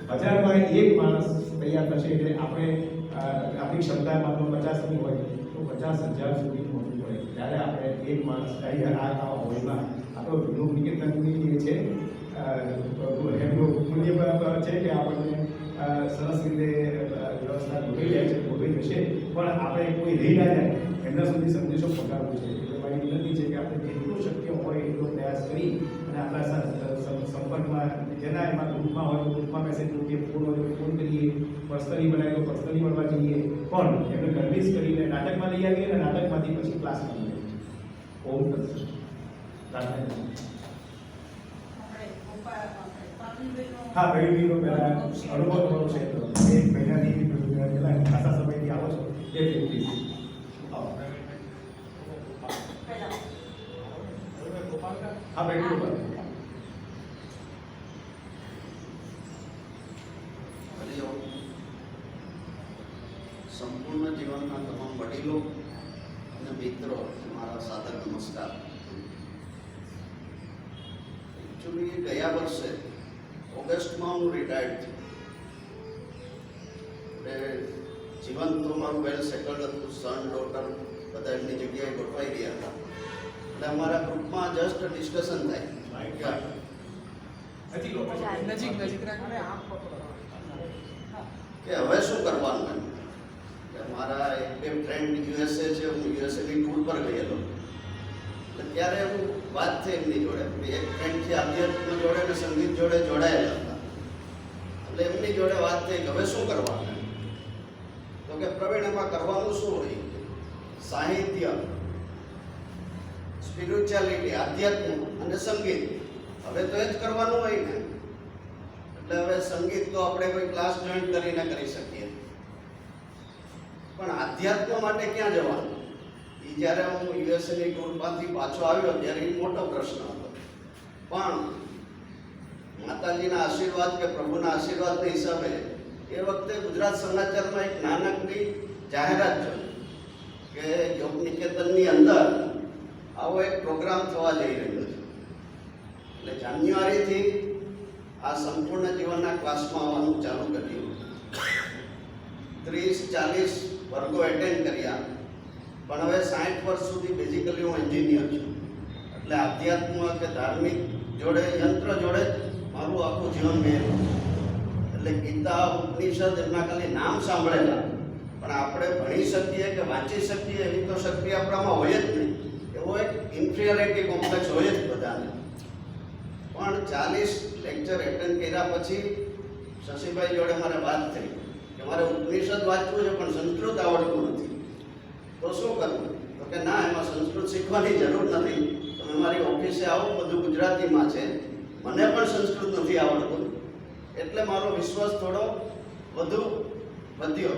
1000માં 1 માણસ તૈયાર થશે એટલે આપણે આપણી ક્ષમતા માત્ર 50 ની હોય તો 50,000 સુધી પહોંચવું પડે. ત્યારે આપણે 1 માણસ આ હોલમાં આપણો ગૃહ નિકેતનની જે છે એમનું મૂલ્ય બરાબર છે કે આપણને સરસ રીતે વ્યવસ્થા ગોઠવી જાય છે, ગોઠવી જશે. પણ આપણે કોઈ રહી ના જાય એમના સુધી સંદેશો પહોંચાડવો છે. એટલે મારી વિનંતી છે કે આપણે જેટલું શક્ય હોય એટલો પ્રયાસ કરી અને આપણા સંપર્કમાં જેના એમાં ગ્રુપમાં હોય તો ગ્રુપમાં મેસેજ મૂકીએ, ફોન હોય તો ફોન કરીએ, પર્સનલી બનાવીએ તો પર્સનલી મળવા જઈએ, પણ એમને કન્વિન્સ કરીને નાટકમાં લઈ આવીએ અને નાટકમાંથી પછી ક્લાસમાં લઈ આવીએ. ઓમ તત્સત. હા, પ્રવીણભાઈનો પહેલા અનુભવ થોડો છે તો 1 મહિનાથી પહેલા ખાસા સમયથી આવો છો એ પ્લીઝ આવો. હા, પ્રવીણભાઈ સંપૂર્ણ જીવનના તમામ વડીલો અને મિત્રો, મારા સાદર નમસ્કાર. એકચ્યુઅલી ગયા વર્ષે ઓગસ્ટમાં હું રિટાયર્ડ થયો. એટલે જીવન તો મારું વેલ સેટલ્ડ હતું, સન ડોટર બધા એમની જગ્યાએ ગોઠવાઈ ગયા હતા. એટલે અમારા ગ્રુપમાં જસ્ટ ડિસ્કશન થાય કે હવે શું કરવાનું એમ. મારા એક બે ફ્રેન્ડ યુએસએ છે, હું યુએસએની ટૂર પર ગયેલો. એટલે ત્યારે હું વાત થઈ એમની જોડે, એક ફ્રેન્ડથી આધ્યાત્મ જોડે અને સંગીત જોડે જોડાયેલા હતા. એટલે એમની જોડે વાત થઈ કે હવે શું કરવાનું. તો કે પ્રવીણ, એમાં કરવાનું શું હોય? સાહિત્ય, સ્પિરિચ્યુઆલિટી, આધ્યાત્મ અને સંગીત, હવે તો એ જ કરવાનું હોય ને. એટલે હવે સંગીત તો આપણે કોઈ ક્લાસ જોઈન કરીને કરી શકીએ, પણ આધ્યાત્મ માટે ક્યાં જવાનું? એ જ્યારે હું યુએસએની ટૂરમાંથી પાછો આવ્યો ત્યારે એ મોટો પ્રશ્ન હતો. પણ માતાજીના આશીર્વાદ કે પ્રભુના આશીર્વાદના હિસાબે એ વખતે ગુજરાત સમાચારમાં એક નાનકડી જાહેરાત જોઈ કે યોગ નિકેતનની અંદર આવો એક પ્રોગ્રામ થવા જઈ રહ્યો છે. એટલે જાન્યુઆરીથી આ સંપૂર્ણ જીવનના ક્લાસમાં આવવાનું ચાલુ કર્યું. 30-40 વર્ગો એટેન્ડ કર્યા. પણ હવે 60 વર્ષ સુધી બેઝિકલી હું એન્જિનિયર છું. એટલે આધ્યાત્મ કે ધાર્મિક જોડે, યંત્ર જોડે મારું આખું જીવન ગયેલું. એટલે ગીતા, ઉપનિષદ એમના ખાલી નામ સાંભળેલા, પણ આપણે ભણી શકીએ કે વાંચી શકીએ એવી તો શક્તિ આપણામાં હોય જ નહીં. એવો એક ઇન્ફિરિયોરિટી કોમ્પ્લેક્સ હોય જ બધાને. પણ 40 લેક્ચર એટેન્ડ કર્યા પછી શશીભાઈ જોડે મારે વાત થઈ કે મારે ઉપનિષદ વાંચવું છે પણ સંસ્કૃત આવડતું નથી, તો શું કરવું? તો કે ના, એમાં સંસ્કૃત શીખવાની જરૂર નથી, તમે મારી ઓફિસે આવો, બધું ગુજરાતીમાં છે, મને પણ સંસ્કૃત નથી આવડતું. એટલે મારો વિશ્વાસ થોડો વધુ વધ્યો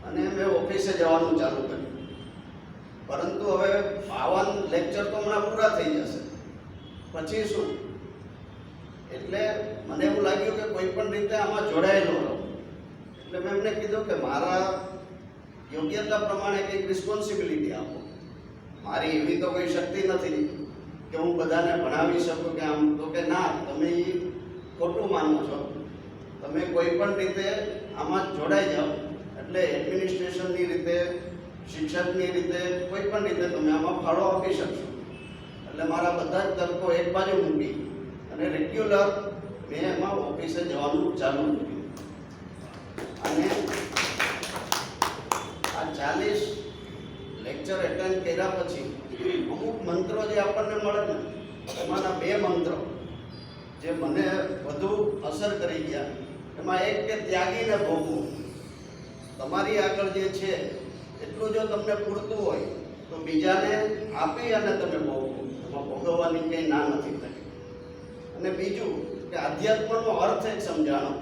અને મેં ઓફિસે જવાનું ચાલુ કર્યું. પરંતુ હવે 52 લેક્ચર તો હમણાં પૂરા થઈ જશે, પછી શું? એટલે મને એવું લાગ્યું કે કોઈ પણ રીતે આમાં જોડાયેલો રહો. એટલે મેં એમને કીધું કે મારા યોગ્યતા પ્રમાણે કંઈક રિસ્પોન્સિબિલિટી આપો. મારી એવી તો કોઈ શક્તિ નથી કે હું બધાને ભણાવી શકું કે આમ. તો કે ના, તમે એ ખોટું માનો છો, તમે કોઈ પણ રીતે આમાં જોડાઈ જાઓ. એટલે એડમિનિસ્ટ્રેશનની રીતે, શિક્ષકની રીતે, કોઈ પણ રીતે તમે આમાં ફાળો આપી શકશો. એટલે મારા બધા જ તર્કો એક બાજુ મૂકી અને રેગ્યુલર મેં એમાં ઓફિસે જવાનું ચાલુ કર્યું અને આ 40 લેક્ચર એટેન્ડ કર્યા પછી અમુક મંત્રો જે આપણને મળે ને એમાંના 2 મંત્રો જે મને વધુ અસર કરી ગયા એમાં એક કે ત્યાગીને ભોગવું. તમારી આગળ જે છે એટલું જો તમને પૂરતું હોય તો બીજાને આપી અને તમે ભોગવો, એમાં ભોગવવાની કંઈ ના નથી થતી. અને બીજું કે આધ્યાત્મનો અર્થ એક સમજાણો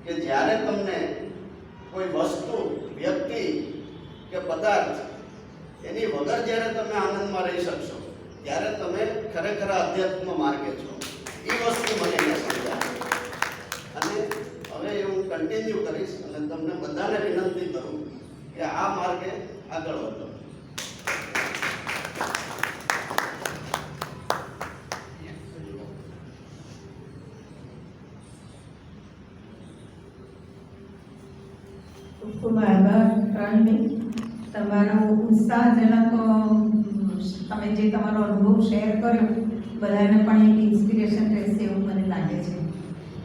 કે જ્યારે તમને કોઈ વસ્તુ, વ્યક્તિ કે પદાર્થ એની વગર જ્યારે તમે આનંદમાં રહી શકશો ત્યારે તમે ખરેખર આધ્યાત્મ માર્ગે છો. એ વસ્તુ મને અહીંયા સમજાય અને હવે એ હું કન્ટિન્યુ કરીશ અને તમને બધાને વિનંતી કરું કે આ માર્ગે આગળ વધો. ખૂબ આભાર પ્રવીણબેન, તમારો ઉત્સાહજનક તમે જે તમારો અનુભવ શેર કર્યો બધાને પણ એક ઇન્સ્પિરેશન રહેશે એવું મને લાગે છે.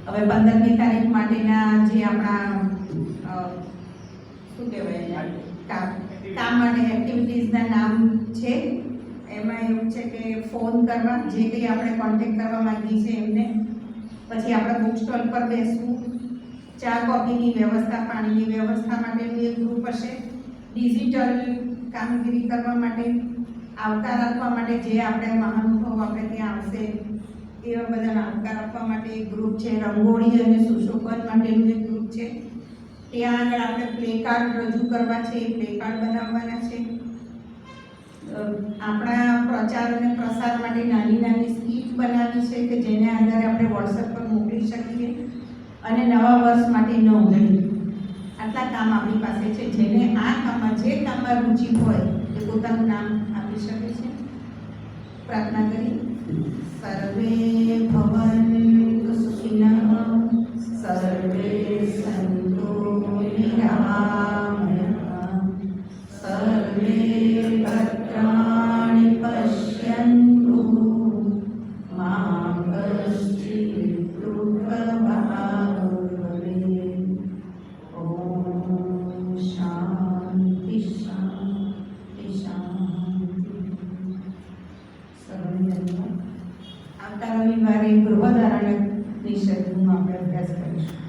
હવે 15મી તારીખ માટેના જે આપણા શું કહેવાય કામ માટે એક્ટિવિટીઝના નામ છે એમાં એવું છે કે ફોન કરવા, જે કંઈ આપણે કોન્ટેક્ટ કરવા માંગીએ છીએ એમને, પછી આપણે બુક સ્ટોલ પર બેસવું, ચા કોફીની વ્યવસ્થા, પાણીની વ્યવસ્થા માટેનું એક ગ્રુપ હશે, ડિજિટલ કામગીરી કરવા માટે, આવકાર આપવા માટે જે આપણે મહાનુભાવ આપણે ત્યાં આવશે એવા બધાને આવકાર આપવા માટે એક ગ્રુપ છે, રંગોળી અને સુશોભન માટેનું એક ગ્રુપ છે, ત્યાં આગળ આપણે પ્લે કાર્ડ રજૂ કરવા છે, પ્લે કાર્ડ બનાવવાના છે, આપણા પ્રચાર અને પ્રસાર માટે નાની નાની સ્કીટ બનાવી છે કે જેને આધારે આપણે વોટ્સએપ પર મોકલી શકીએ, અને નવા વર્ષ માટે નોંધણી. આટલા કામ આપણી પાસે છે. જેને આ કામમાં, જે કામમાં રુચિ હોય એ પોતાનું નામ આપી શકે છે. પ્રાર્થના કરી. સર્વે ભવન્તુ સુખિનઃ, સર્વે સંતો નિરામયઃ, સર્વે ભદ્રાણિ પશ્યन्तુ મા કશ્ચિत् દુઃખભાગ્ ભવેत्. ઓમ શાંતિ શાંતિ શાંતિ. આવતા રવિવારે ગૃહધારણ નિષેધનો આપણે અભ્યાસ કરીશું.